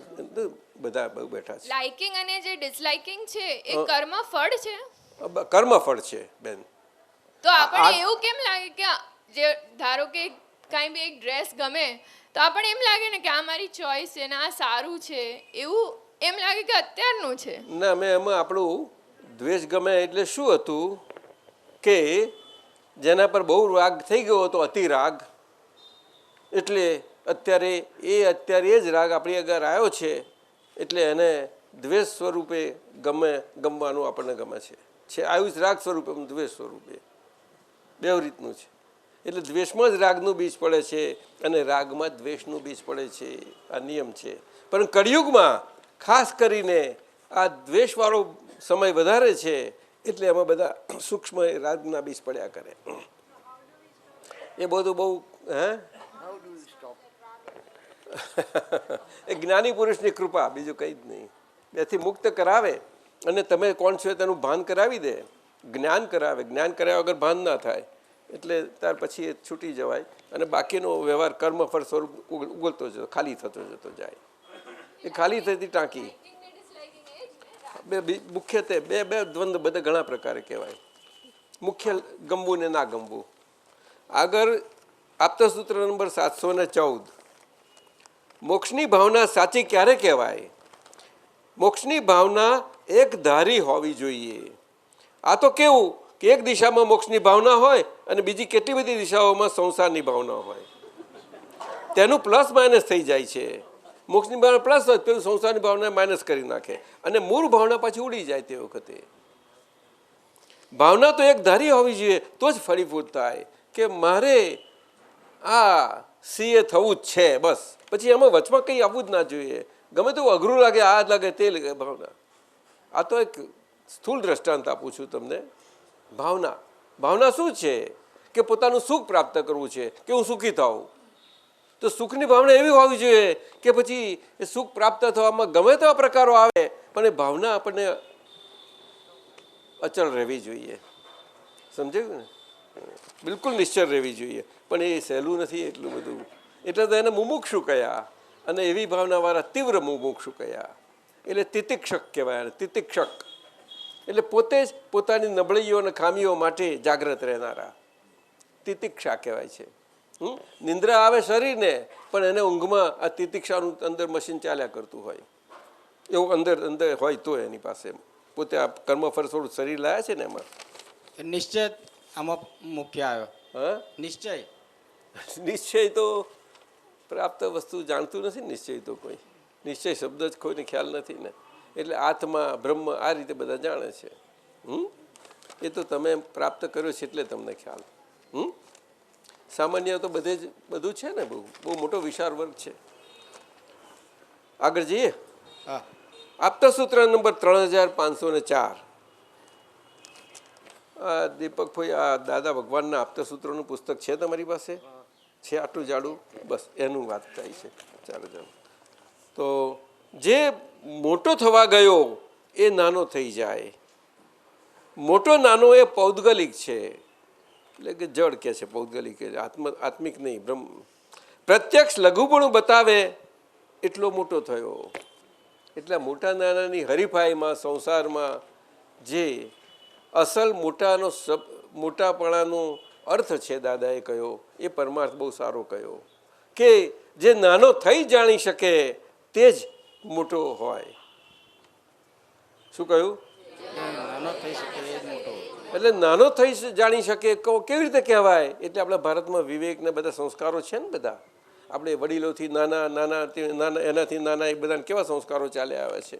[SPEAKER 2] બધા બહુ બેઠા છે.
[SPEAKER 3] લાઇકિંગ અને જે ડિસલાઇકિંગ છે એ કર્મ ફળ છે.
[SPEAKER 2] કર્મફળ છે બેન.
[SPEAKER 3] તો આપણે એવું કેમ લાગે કે જે ધારો કે કાંઈ બી એક ડ્રેસ ગમે તો આપણે એમ લાગે ને કે આ મારી ચોઈસ છે ને આ સારું છે, એવું એમ લાગે કે અત્યારનું છે.
[SPEAKER 2] ના, મેં એમાં આપણું દ્વેષ ગમે એટલે શું હતું કે જેના પર બહુ રાગ થઈ ગયો હતો, અતિ રાગ, એટલે અત્યારે એ જ રાગ આપણી આગળ આવ્યો છે એટલે એને દ્વેષ સ્વરૂપે ગમવાનું આપણને ગમે છે આવ્યું જ રાગ સ્વરૂપે, દ્વેષ સ્વરૂપે, બે રીતનું છે. એટલે દ્વેષમાં જ રાગનું બીજ પડે છે અને રાગમાં જ દ્વેષનું બીજ પડે છે. આ નિયમ છે. પણ કળિયુગમાં ખાસ કરીને આ દ્વેષવાળો સમય વધારે છે એટલે એમાં બધા સૂક્ષ્મ રાગના બીજ પડ્યા કરે. એ બધું બહુ એ જ્ઞાની પુરુષની કૃપા, બીજું કંઈ જ નહીં. બેથી મુક્ત કરાવે અને તમે કોણ છો તેનું ભાન કરાવી દે, જ્ઞાન કરાવે. જ્ઞાન કરાવ્યા વગર ભાન ના થાય એટલે ત્યાર પછી એ છૂટી જવાય અને બાકીનો વ્યવહાર કર્મફળ સ્વરૂપ ઉગલતો જતો, ખાલી થતો જતો જાય. એ ખાલી થતી ટાંકી. મુખ્યત્વે બે દ્વંદ બધા ઘણા પ્રકારે કહેવાય. મુખ્ય ગમવું ને ના ગમવું. આગળ આપતસૂત્ર નંબર 714. મોક્ષની ભાવના સાચી ક્યારે કહેવાય? મોક્ષની ભાવના એક ધારી હોવી જોઈએ. આ તો કેવું કે એક દિશામાં મોક્ષની ભાવના હોય અને બીજી કેટલી બધી દિશાઓમાં સંસારની ભાવના હોય, તેનું પ્લસ માઇનસ થઈ જાય છે. મોક્ષની ભાવના પ્લસ હોય પેલું સંસારની ભાવના માઇનસ કરી નાખે અને મૂળ ભાવના પાછી ઉડી જાય. તે વખતે ભાવના તો એક ધારી હોવી જોઈએ તો જ ફળીભૂત થાય કે મારે આ સીએ થવું જ છે બસ. પછી એમાં વચમાં કંઈ આવવું જ ના જોઈએ. ગમે તેવું અઘરું લાગે, આ લાગે તે લાગે ભાવના. આ તો એક સ્થૂળ દ્રષ્ટાંત આપું છું તમને. ભાવના શું છે કે પોતાનું સુખ પ્રાપ્ત કરવું છે કે હું સુખી થાઉં. તો સુખની ભાવના એવી હોવી જોઈએ કે પછી એ સુખ પ્રાપ્ત થવામાં ગમે તેવા પ્રકારો આવે પણ એ ભાવના આપણને અચળ રહેવી જોઈએ. સમજાયું ને? બિલકુલ નિશ્ચળ રહેવી જોઈએ. પણ એ સહેલું નથી એટલું બધું. એટલે તો એને મુમુક્ષુ કયા અને એવી ભાવનાવાળા તીવ્ર મુમુક્ષુ કયા. એટલે તિતિક્ષક કહેવાય. તિતિક્ષક એટલે પોતે જ પોતાની નબળીઓ અને ખામીઓ માટે જાગ્રત રહેનારા તિતિક્ષા કહેવાય છે. નિંદ્રા આવે શરીરને પણ એને ઊંઘમાં આ તિતિક્ષાનું અંદર મશીન ચાલ્યા કરતું હોય એવું અંદર હોય તો એની પાસે પોતે આ કર્મફળ થોડું શરીર લાયા છે ને એમાં
[SPEAKER 7] નિશ્ચય આમાં મુખ્ય આવ્યો.
[SPEAKER 2] હા, નિશ્ચય તો પ્રાપ્ત વસ્તુ જાણતું નથી. નિશ્ચય તો કોઈ નિશ્ચય શબ્દ જ કોઈને ખ્યાલ નથી ને. એટલે આત્મા બ્રહ્મ આ રીતે બધા જાણે છે. એ તો તમે પ્રાપ્ત કર્યો છે એટલે તમને ખ્યાલ. સામાન્ય તો બધે જ બધું છે ને. બહુ મોટો વિશાળ વર્ગ છે. આગળ જઈએ. આપતસૂત્ર નંબર 3504. આ દીપકભાઈ આ દાદા ભગવાનના આપતસૂત્રોનું પુસ્તક છે તમારી પાસે? છે આટલું જાડું? બસ એનું વાત થાય છે. ચાલો ચાલો. તો જે મોટો થવા ગયો એ નાનો થઈ જાય. મોટો નાનો એ પૌદ્ગલિક છે એટલે કે જડ કે છે પૌદ્ગલિક, આત્મિક નહીં. બ્રહ્મ પ્રત્યક્ષ લઘુપણું બતાવે એટલો મોટો થયો. એટલે મોટા નાનાની હરીફાઈમાં સંસારમાં જે અસલ મોટાપણાનો અર્થ છે દાદાએ કહ્યો એ પરમાર્થ બહુ સારો કહ્યો કે જે નાનો થઈ જાણી શકે તે જ મોટો હોય. શું કહ્યું?
[SPEAKER 7] નાનો થઈ શકે એ જ મોટો.
[SPEAKER 2] એટલે નાનો થઈ જાણી શકે કેવી રીતે કહેવાય? એટલે આપણા ભારતમાં વિવેક ને બધા સંસ્કારો છે ને બધા. આપણે વડીલોથી નાના નાના નાના એનાથી નાના એ બધાને કેવા સંસ્કારો ચાલ્યા આવે છે.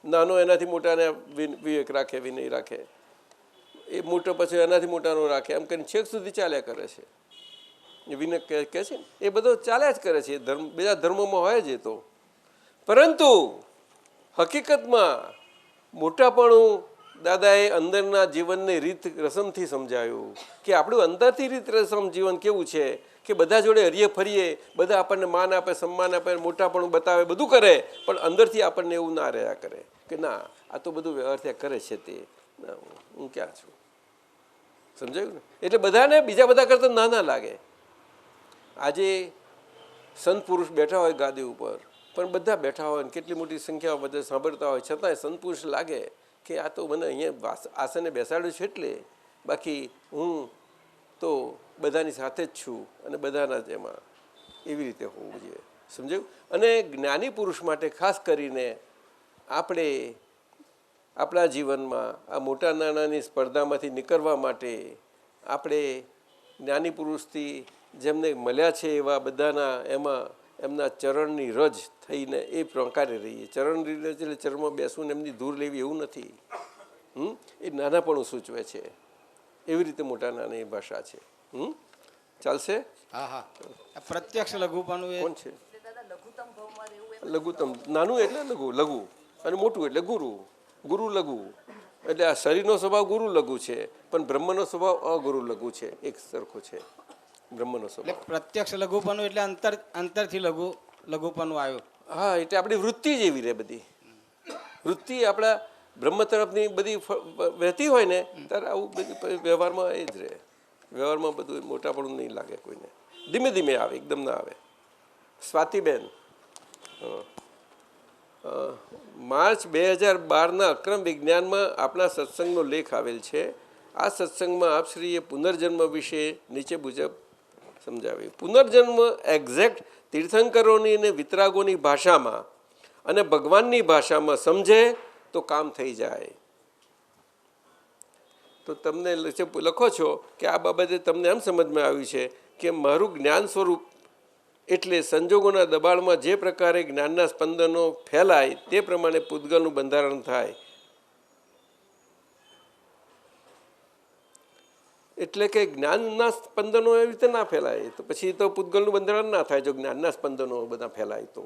[SPEAKER 2] નાનો એનાથી મોટાને વિવેક રાખે, વિનય રાખે, એ મોટો પછી એનાથી મોટાનો રાખે, એમ કરીને છેક સુધી ચાલ્યા કરે છે. વિનય કહે છે ને એ બધો ચાલ્યા જ કરે છે. ધર્મ બીજા ધર્મોમાં હોય જ એ તો. પરંતુ હકીકતમાં મોટાપણું દાદાએ અંદરના જીવનની રીત રસમથી સમજાયું કે આપણું અંદરથી રીત રસમ જીવન કેવું છે કે બધા જોડે હરીએ ફરીએ, બધા આપણને માન આપે, સન્માન આપે, મોટાપણું બતાવે, બધું કરે, પણ અંદરથી આપણને એવું ના રહ્યા કરે કે ના આ તો બધું વ્યવહાર કરે છે તે ના હું ક્યાં છું. સમજાયું ને? એટલે બધાને બીજા બધા કરતાં નાના લાગે. આજે સંત પુરુષ બેઠા હોય ગાદી ઉપર, પણ બધા બેઠા હોય ને કેટલી મોટી સંખ્યામાં બધા સાંભળતા હોય, છતાંય સંત પુરુષ લાગે કે આ તો મને અહીંયા આસને બેસાડ્યું છે એટલે, બાકી હું તો બધાની સાથે જ છું અને બધાના જ એમાં એવી રીતે હોવું જોઈએ. સમજાયું? અને જ્ઞાની પુરુષ માટે ખાસ કરીને આપણે આપણા જીવનમાં આ મોટા નાનાની સ્પર્ધામાંથી નીકળવા માટે આપણે જ્ઞાની પુરુષથી જેમને મળ્યા છે એવા બધાના એમાં એમના ચરણની રજ થઈને એ પ્રકારે રહીએ. ચરણની રજ એટલે ચરણમાં બેસવું ને એમની દૂર લેવી એવું નથી. એ નાનાપણું સૂચવે છે. એવી રીતે મોટા નાની ભાષા છે. ચાલશે?
[SPEAKER 7] હા હા. પ્રત્યક્ષ લઘુપણું એ
[SPEAKER 2] કોણ છે? લઘુત્તમ. નાનું એટલે લઘુ, લઘુ અને મોટું એટલે ગુરુ. ગુરુ લઘુ એટલે આ શરીરનો સ્વભાવ ગુરુ લઘુ છે, પણ બ્રહ્મનો સ્વભાવ અગુરુ લઘુ છે. એક સરખો છે બ્રહ્મનો
[SPEAKER 7] એટલે
[SPEAKER 2] સ્વભાવ.
[SPEAKER 7] પ્રત્યક્ષ લઘુપણું એટલે અંતરથી લઘુપણું આવ્યું.
[SPEAKER 2] હા, એટલે આપણી વૃત્તિ જ એવી રહે. બધી વૃત્તિ આપણા બ્રહ્મ તરફની બધી વહેતી હોય ને ત્યારે આવું બધી વ્યવહારમાં એ જ રહે. વ્યવહારમાં બધું મોટાપણું નહીં લાગે કોઈને. ધીમે ધીમે આવે, એકદમ ના આવે. સ્વાતિબેન, માર્ચ 2012ના અક્રમ વિજ્ઞાનમાં આપણા સત્સંગનો લેખ આવેલ છે. આ સત્સંગમાં આપશ્રીએ પુનર્જન્મ વિશે નીચે મુજબ સમજાવ્યું. પુનર્જન્મ એક્ઝેક્ટ તીર્થંકરોની અને વિતરાગોની ભાષામાં અને ભગવાનની ભાષામાં સમજે તો કામ થઈ જાય. તો તમને લખો છો કે આ બાબતે તમને એમ સમજમાં આવ્યું છે કે મારું જ્ઞાન સ્વરૂપ એટલે સંજોગોના દબાણમાં જે પ્રકારે જ્ઞાનના સ્પંદનો ફેલાય તે પ્રમાણે પૂતગલનું બંધારણ થાય. એટલે કે જ્ઞાનના સ્પંદનો એવી રીતે ના ફેલાય તો પછી તો પૂતગલનું બંધારણ ના થાય જો જ્ઞાનના સ્પંદનો બધા ફેલાય તો.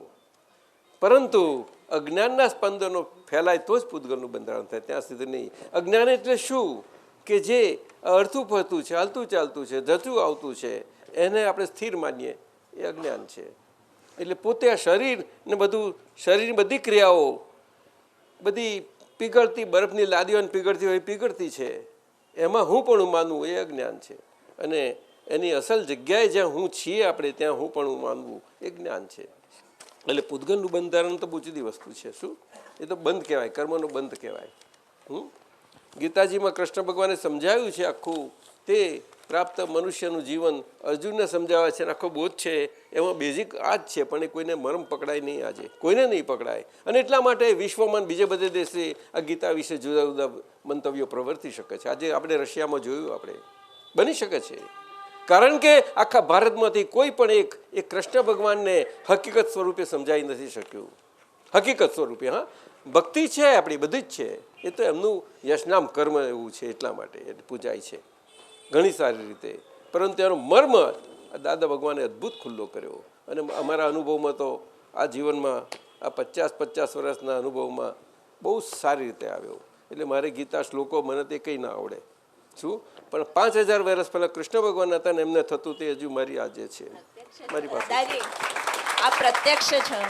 [SPEAKER 2] પરંતુ અજ્ઞાનના સ્પંદનો ફેલાય તો જ પૂતગલનું બંધારણ થાય, ત્યાં સુધી નહીં. અજ્ઞાન એટલે શું? કે જે અડધું ફરતું છે, હાલતું ચાલતું છે, જતું આવતું છે, એને આપણે સ્થિર માનીએ એ અજ્ઞાન છે. એટલે પોતે આ શરીર ને બધું, શરીરની બધી ક્રિયાઓ બધી પીગળતી, બરફની લાદીઓને પીગળતી હોય પીગળતી છે, એમાં હું પણ માનવું એ અજ્ઞાન છે. અને એની અસલ જગ્યાએ જ્યાં હું છીએ આપણે ત્યાં હું પણ માનવું એ જ્ઞાન છે. એટલે પૂતગલનું બંધારણ તો બહુ જુદી વસ્તુ છે. શું? એ તો બંધ કહેવાય, કર્મનો બંધ કહેવાય. ગીતાજીમાં કૃષ્ણ ભગવાને સમજાવ્યું છે આખું તે પ્રાપ્ત મનુષ્યનું જીવન અર્જુનને સમજાવે છે. આખો બોધ છે એમાં બેઝિક આ જ છે, પણ એ કોઈને મરમ પકડાય નહીં. આજે કોઈને નહીં પકડાય. અને એટલા માટે વિશ્વમાં બીજે બધે દેશે આ ગીતા વિશે જુદા જુદા મંતવ્યો પ્રવર્તી શકે છે. આજે આપણે રશિયામાં જોયું, આપણે બની શકે છે. કારણ કે આખા ભારતમાંથી કોઈ પણ એક કૃષ્ણ ભગવાનને હકીકત સ્વરૂપે સમજાઈ નથી શક્યું. હકીકત સ્વરૂપે. હા, ભક્તિ છે આપણી બધી જ છે, એ તો એમનું યશનામ કર્મ એવું છે એટલા માટે પૂજાય છે ઘણી સારી રીતે. પરંતુ એનો મર્મ દાદા ભગવાને અદ્ભુત ખુલ્લો કર્યો. અને અમારા અનુભવમાં તો આ જીવનમાં આ 50 વર્ષના અનુભવમાં બહુ સારી રીતે આવ્યો. એટલે મારે ગીતા શ્લોકો મને તે કંઈ ના આવડે. શું? પણ 5000 વર્ષ પહેલાં કૃષ્ણ ભગવાન હતા ને એમને થતું તે હજુ મારી આજે છે, મારી પાસે.
[SPEAKER 8] આ પ્રત્યક્ષ છે.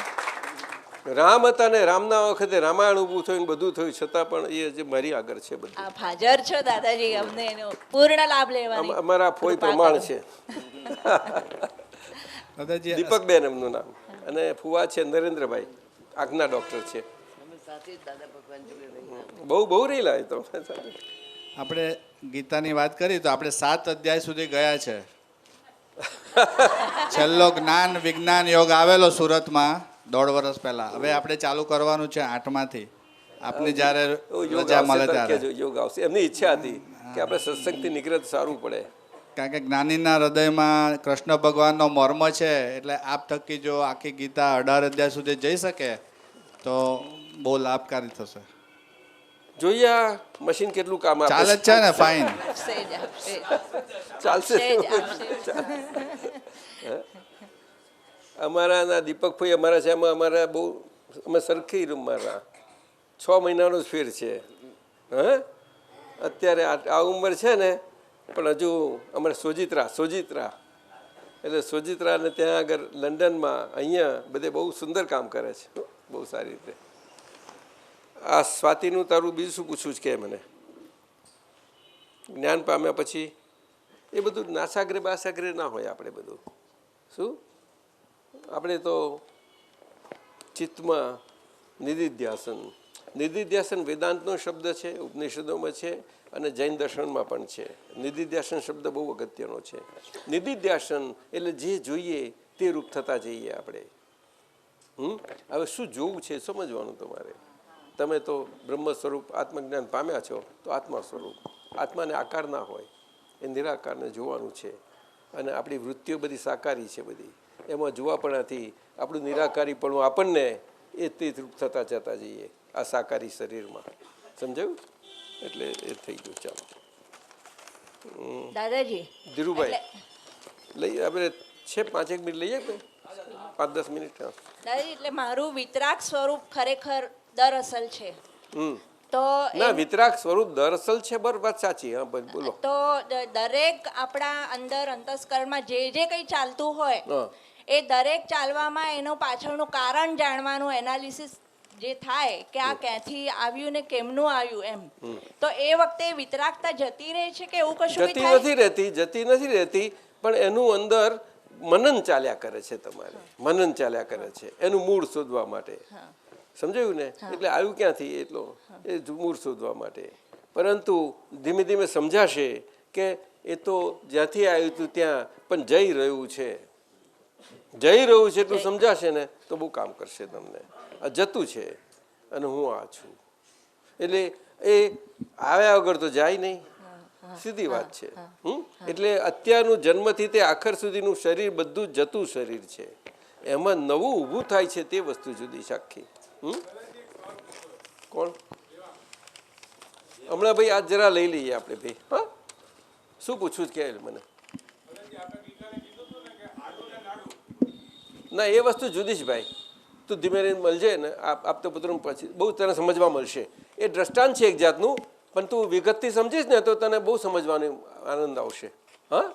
[SPEAKER 2] રામ હતા ને રામના વખતે રામાયણ ઊભું થયું, બધું થયું, છતાં પણ એ હજી મારી આગળ છે બધું.
[SPEAKER 8] આપ હાજર છો દાદાજી, અમને એનો પૂર્ણ લાભ લેવાનો.
[SPEAKER 2] અમારા ફોઈ પ્રમાણ છે.
[SPEAKER 9] દાદાજી
[SPEAKER 2] દીપકબેન એમનું નામ, અને ફુવા છે નરેન્દ્રભાઈ, આંખના ડૉક્ટર છે. બહુ રહેલા એ તો.
[SPEAKER 9] આપણે ગીતાની વાત કરી તો આપણે 7 અધ્યાય સુધી ગયા છે. છેલ્લો જ્ઞાન વિજ્ઞાન યોગ આવેલો સુરતમાં 1.5 વર્ષ પહેલા. હવે આપણે ચાલુ કરવાનું છે 8માંથી. આપને જ્યારે રજા મળે ત્યારે
[SPEAKER 2] યોગ આવશે. એમની ઈચ્છા હતી કે આપણે સત્સંગથી નીકળે તો સારું પડે.
[SPEAKER 9] કારણ કે જ્ઞાનીના હૃદયમાં કૃષ્ણ ભગવાનનો મર્મ છે, એટલે આપ થકી જો આખી ગીતા 18 અધ્યાય સુધી જઈ શકે તો બહુ લાભકારી થશે.
[SPEAKER 2] જોઈએ આ મશીન કેટલું કામ આપે
[SPEAKER 9] ચાલે જ છે ને? ફાઇન.
[SPEAKER 8] સેજ આપશે.
[SPEAKER 2] ચાલશે.
[SPEAKER 8] સેજ આપશે.
[SPEAKER 2] અમારા દીપકભાઈ અમારા છે, એમાં અમારા બહુ અમે સરખી મારા 6 મહિનાનો જ ફેર છે. હા, અત્યારે આ ઉંમર છે ને, પણ હજુ અમારે સોજિત્રા એટલે સોજિત્રાને ત્યાં આગળ લંડનમાં અહીંયા બધે બહુ સુંદર કામ કરે છે, બહુ સારી રીતે. આ સ્વાતિનું તારું બીજું શું પૂછવું છે કે મને? જ્ઞાન પામ્યા પછી એ બધું નાસાગ્રે બાસાગ્રે ના હોય. આપણે બધું શું આપણે તો ચિત્તમાં નિધિધ્યાસન વેદાંતનો શબ્દ છે, ઉપનિષદોમાં છે અને જૈન દર્શનમાં પણ છે. નિધિધ્યાસન શબ્દ બહુ અગત્યનો છે. નિધિધ્યાસન એટલે જે જોઈએ તે રૂપ થતા જઈએ આપણે. હવે શું જોવું છે સમજવાનું તમારે. તમે તો બ્રહ્મ સ્વરૂપ આત્મજ્ઞાન પામ્યા છો તો આત્મા સ્વરૂપ, આત્માને આકાર ના હોય, એ નિરાકારને જોવાનું છે. અને આપણી વૃત્તિઓ બધી સાકારી છે, બધી એમાં જોવાપણાથી આપણું નિરાકારીપણું આપણને એ તે રૂપ થતા જતા જઈએ આ સાકારી શરીરમાં. સમજાયું? એટલે એ થઈ ગયું. ચાલો
[SPEAKER 8] દાદાજી
[SPEAKER 2] ધીરુભાઈ લઈએ આપણે છે 5-1 મિનિટ લઈએ કે 5-10 મિનિટ.
[SPEAKER 8] દાદાજી એટલે મારું વિતરાગ સ્વરૂપ ખરેખર દરઅસલ છે. તો
[SPEAKER 2] ના, વિતરાગ સ્વરૂપ દરઅસલ છે. બરાબર, વાત સાચી. હા, બોલો.
[SPEAKER 8] તો દરેક આપણા અંદર અંતસ્કરણમાં જે કંઈ ચાલતું હોય
[SPEAKER 2] હા,
[SPEAKER 8] એ દરેક ચાલવામાં એનું પાછળનું કારણ જાણવાનું એનાલિસિસ જે થાય કે આ ક્યાંથી આવ્યું ને કેમનું આવ્યું એમ, તો એ વખતે વિતરાગતા જતી રહે છે કે એવું કશું
[SPEAKER 2] જતી નથી રહેતી, પણ એનું અંદર મનન ચાલ્યા કરે છે. તમારે મનન ચાલ્યા કરે છે એનું મૂળ શોધવા માટે. સમજાયું ને? એટલે આવ્યું ક્યાંથી એટલો એ મૂળ શોધવા માટે. પરંતુ ધીમે ધીમે સમજાશે કે એ તો જ્યાંથી આવ્યું હતું ત્યાં પણ જઈ રહ્યું છે એટલું સમજાશે ને તો બહુ કામ કરશે તમને. આ જતું છે અને હું આ છું એટલે એ આવ્યા વગર તો જાય નહીં. સીધી વાત છે. એટલે અત્યારનું જન્મથી તે આખર સુધીનું શરીર બધું જતું શરીર છે. એમાં નવું ઊભું થાય છે તે વસ્તુ જુદી છે આખી. કોણ હમણાં ભાઈ આજ જરા લઈ લઈએ આપણે ભાઈ. હા, શું પૂછવું કે મને? ના, એ વસ્તુ જુદી છે ભાઈ. તું ધીમે રહીને મળજે ને આપતો પુત્ર પછી બહુ તને સમજવા મળશે. એ દ્રષ્ટાંત છે એક જાતનું, પણ તું વિગતથી સમજીશ ને તો તને બહુ સમજવાનો આનંદ આવશે. હા,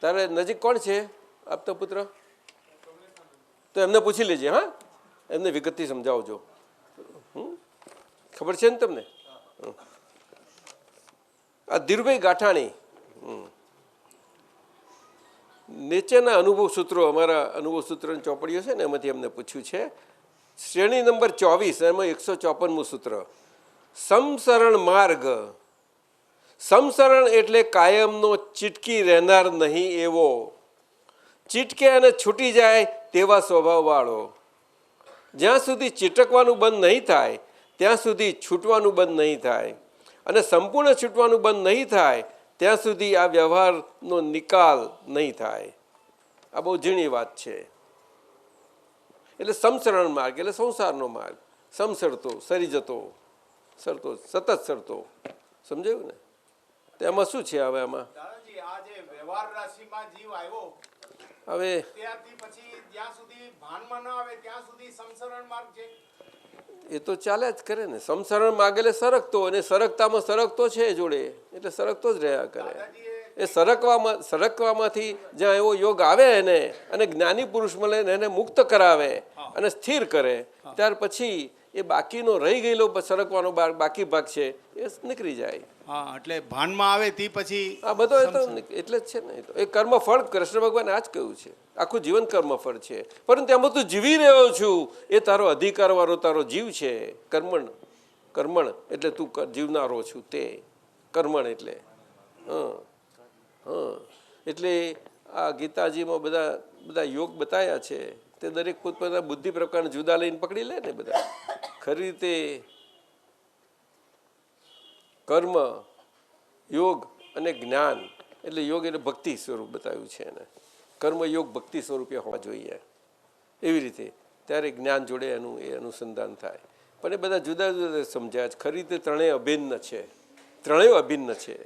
[SPEAKER 2] તારે નજીક કોણ છે આપતો પુત્ર? તો એમને પૂછી લેજે. હા, એમને વિગતથી સમજાવજો. ખબર છે ને તમને? આ ધીરુભાઈ ગાંઠાણી નીચેના અનુભવ સૂત્રો, અમારા અનુભવ સૂત્રોની ચોપડીઓ છે ને એમાંથી એમને પૂછ્યું છે. શ્રેણી નંબર 24 એમાં 154મું સૂત્ર. સમસરણ માર્ગ. સમસરણ એટલે કાયમનો ચીટકી રહેનાર નહીં એવો, ચીટકે અને છૂટી જાય તેવા સ્વભાવવાળો. જ્યાં સુધી ચીટકવાનું બંધ નહીં થાય ત્યાં સુધી છૂટવાનું બંધ નહીં થાય, અને સંપૂર્ણ છૂટવાનું બંધ નહીં થાય ત્યાં સુધી આ વ્યવહારનો નિકાલ નહીં થાય. આ બહુ ઝીણી વાત છે. એટલે સમસરણ માર્ગ એટલે સંસારનો માર્ગ. સમસરતો, સરી જતો, સરતો, સતત સરતો. સમજાયું ને? તેમાં શું છે હવે? આમાં હવે એ તો ચાલ્યા જ કરે ને. સમસરણ માર્ગ એટલે સરકતો, અને સરકતામાં સરકતો છે જોડે, એટલે સરકતો જ રહ્યા કરે. એ સરકવામાંથી જ્યાં એવો યોગ આવે એને, અને જ્ઞાની પુરુષ મળે એને મુક્ત કરાવે અને સ્થિર કરે, ત્યાર પછી એ બાકીનો રહી ગયેલો સરકવાનો બાકી ભાગ છે એ નીકળી જાય.
[SPEAKER 5] હા, એટલે ભાનમાં આવે તે પછી
[SPEAKER 2] આ બધો એ તો એટલે જ છે ને. એ કર્મફળ કૃષ્ણ ભગવાને આ જ કહ્યું છે. આખું જીવન કર્મફળ છે. પરંતુ એમાં તું જીવી રહ્યો છું એ તારો અધિકાર વાળો તારો જીવ છે. કર્મણ એટલે તું જીવનારો છું તે કર્મણ એટલે. એટલે આ ગીતાજીમાં બધા યોગ બતાવ્યા છે તે દરેક પોતપોતાના બુદ્ધિ પ્રકારના જુદા લઈને પકડી લે ને બધા. ખરી રીતે કર્મ, યોગ અને જ્ઞાન એટલે યોગ એટલે ભક્તિ સ્વરૂપ બતાવ્યું છે એને. કર્મયોગ ભક્તિ સ્વરૂપે હોવા જોઈએ એવી રીતે, ત્યારે જ્ઞાન જોડે એનું એ અનુસંધાન થાય. પણ એ બધા જુદા જુદા સમજ્યા છે. ખરી રીતે ત્રણેય અભિન્ન છે, ત્રણેય અભિન્ન છે.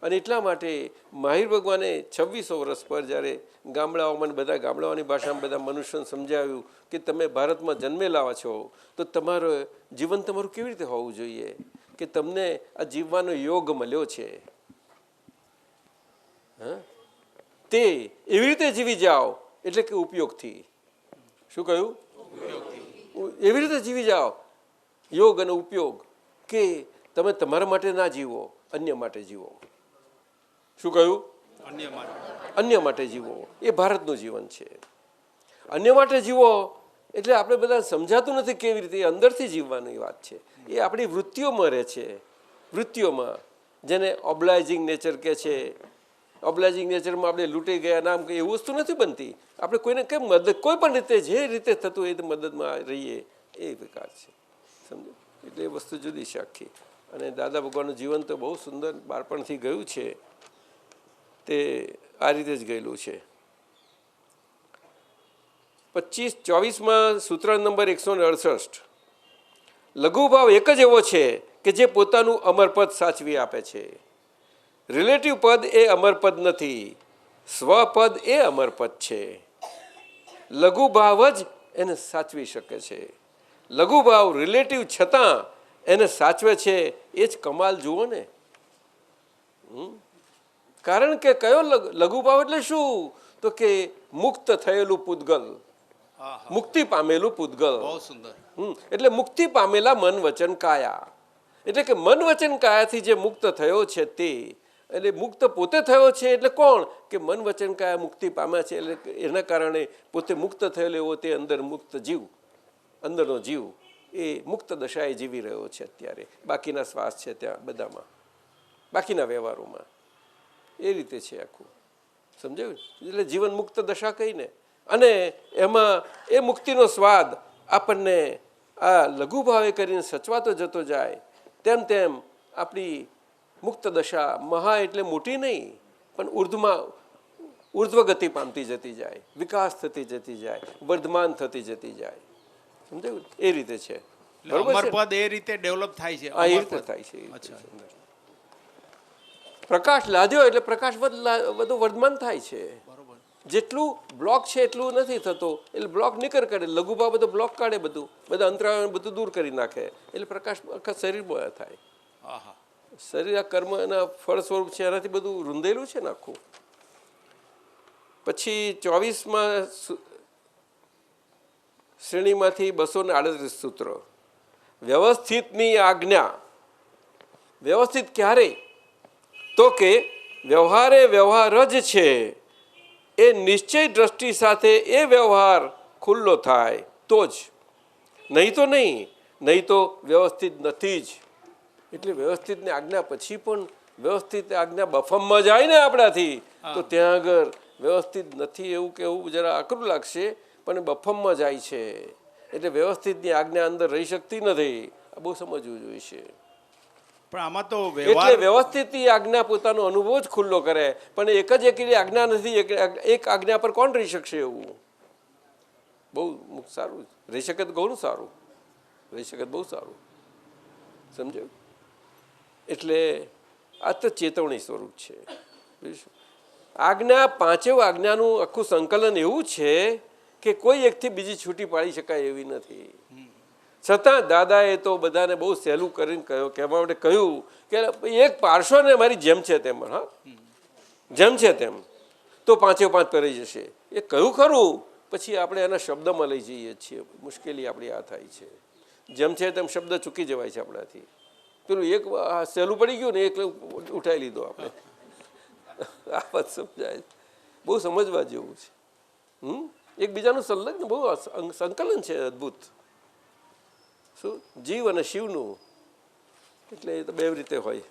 [SPEAKER 2] અને એટલા માટે માહિર ભગવાને 2600 વર્ષ પર જ્યારે ગામડાઓમાં બધા ગામડાઓની ભાષામાં બધા મનુષ્યોને સમજાવ્યું કે તમે ભારતમાં જન્મેલા છો તો તમારું જીવન તમારું કેવી રીતે હોવું જોઈએ કે તમને આ જીવવાનો યોગ મળ્યો છે, હા, તે એવી રીતે જીવી જાઓ. એટલે કે ઉપયોગથી. શું કહ્યું? એવી રીતે જીવી જાઓ, યોગ અને ઉપયોગ, કે તમે તમારા માટે ના જીવો, અન્ય માટે જીવો. શું કહ્યું? અન્ય માટે જીવો. એ ભારતનું જીવન છે. અન્ય માટે જીવો એટલે આપણે બધા સમજાતું નથી કેવી રીતે, અંદરથી જીવવાની વાત છે. એ આપણી વૃત્તિઓમાં રહે છે, વૃત્તિઓમાં, જેને ઓબ્લાઇઝિંગ નેચર કહે છે. ઓબ્લાઇઝિંગ નેચરમાં આપણે લૂંટી ગયા નામ કે એવું વસ્તુ નથી બનતી. આપણે કોઈને કેમ મદદ, કોઈ પણ રીતે જે રીતે થતું એ મદદમાં રહીએ, એ પ્રકાર છે. સમજો? એટલે એ વસ્તુ જુદી છે આખી. અને દાદા ભગવાનનું જીવન તો બહુ સુંદર બાળપણથી ગયું છે, તે આ રીતે જ ગયેલું છે. 24માં સૂત્ર નંબર 168, લઘુભાવ એક જ એવો છે કે જે પોતાનું અમરપદ સાચવી આપે છે. રિલેટિવ પદ એ અમરપદ નથી, સ્વપદ એ અમરપદ છે. લઘુભાવ જ એને સાચવી શકે છે. લઘુભાવ રિલેટિવ છતાં એને સાચવે છે, એ જ કમાલ જુઓ ને. કારણ કે કયો લઘુભાવ એટલે શું? તો કે મુક્ત થયેલું પૂતગલ, મુક્તિ પામેલું પૂતગલ.
[SPEAKER 5] બહુ સુંદર.
[SPEAKER 2] એટલે મુક્તિ પામેલા મન વચન કાયા. એટલે કે મન વચન કાયાથી જે મુક્ત થયો છે તે, એટલે મુક્ત પોતે થયો છે એટલે કોણ? કે મન વચન કાયા મુક્તિ પામ્યા છે. એટલે એના કારણે પોતે મુક્ત થયેલો એવો તે અંદર મુક્ત જીવ, અંદરનો જીવ એ મુક્ત દશાએ જીવી રહ્યો છે અત્યારે. બાકીના શ્વાસ છે ત્યાં બધામાં, બાકીના વ્યવહારોમાં એ રીતે છે આખું. સમજાયું? એટલે જીવન મુક્ત દશા કહીને, અને એમાં એ મુક્તિનો સ્વાદ આપણને આ લઘુભાવે કરીને સચવાતો જતો જાય, તેમ તેમ આપણી મુક્ત દશા મહા એટલે મોટી નહીં, પણ ઉર્ધ્વ ગતિ પામતી જતી જાય, વિકાસ થતી જતી જાય, વર્ધમાન થતી જતી જાય. સમજાયું? એ રીતે છે. બરોબર છે?
[SPEAKER 5] અમરપદ એ રીતે ડેવલપ થાય છે.
[SPEAKER 2] હા, એ રીતે થાય છે. એ રીતે છે. પ્રકાશ લાદ્યો એટલે પ્રકાશ વધુ વર્ધમાન થાય છે. જેટલું બ્લોક છે એટલું નથી થતો, એટલે બ્લોક નીકળ કરે. લઘુભાવ બધો બ્લોક કાઢે, બધું બધા અંતરાળ બધું દૂર કરી નાખે, એટલે પ્રકાશ આખા શરીરમાં થાય. શરીર આ કર્મ એના ફળ સ્વરૂપ છે, એનાથી બધું રૂંધેલું છે ને આખું. પછી 24માં શ્રેણીમાંથી 238 સૂત્ર, વ્યવસ્થિતની આજ્ઞા. વ્યવસ્થિત ક્યારે? તો કે વ્યવહારે વ્યવહાર જ છે, એ નિશ્ચય દ્રષ્ટિ સાથે એ વ્યવહાર ખુલ્લો થાય તો જ, નહીં તો નહીં, નહીં તો વ્યવસ્થિત નથી જ. એટલે વ્યવસ્થિતની આજ્ઞા પછી પણ વ્યવસ્થિત આજ્ઞા બફમમાં જાય ને આપણાથી, તો ત્યાં આગળ વ્યવસ્થિત નથી એવું કહેવું જરા આકરું લાગશે, પણ બફમમાં જાય છે. એટલે વ્યવસ્થિતની આજ્ઞા અંદર રહી શકતી નથી. આ બહુ સમજવું જોઈશે.
[SPEAKER 5] પણ આમાં તો
[SPEAKER 2] એટલે વ્યવસ્થિત આજ્ઞા પોતાનો અનુભવ જ ખુલ્લો કરે, પણ એક જ એકલી આજ્ઞા નથી. એક આજ્ઞા પર કોણ રહી શકશે? એવું બહુ સારું રહી શકે તો ઘણું સારું રહી શકે, બહુ સારું. સમજાયું? એટલે આ તો ચેતવણી સ્વરૂપ છે. આજ્ઞા, પાંચેય આજ્ઞાનું આખું સંકલન એવું છે કે કોઈ એકથી બીજી છૂટી પાડી શકાય એવી નથી. છતાં દાદાએ તો બધાને બહુ સહેલું કરીને કહેવા માટે કહ્યું કે એક પાડશો ને મારી જેમ છે તેમ, હા જેમ છે તેમ, તો પાંચે પાંચ પહેરાઈ જશે. એ કહ્યું ખરું, પછી આપણે એના શબ્દમાં લઈ જઈએ છીએ. મુશ્કેલી આપણી આ થાય છે. જેમ છે તેમ શબ્દ ચૂકી જવાય છે આપણાથી. પેલું એક સહેલું પડી ગયું ને એક ઉઠાવી લીધો આપણે. આ વાત સમજાય, બહુ સમજવા જેવું છે. એકબીજાનું સંલગ્ન બહુ સંકલન છે અદ્ભુત. શું જીવ અને શિવનું, એટલે એ તો બે રીતે હોય.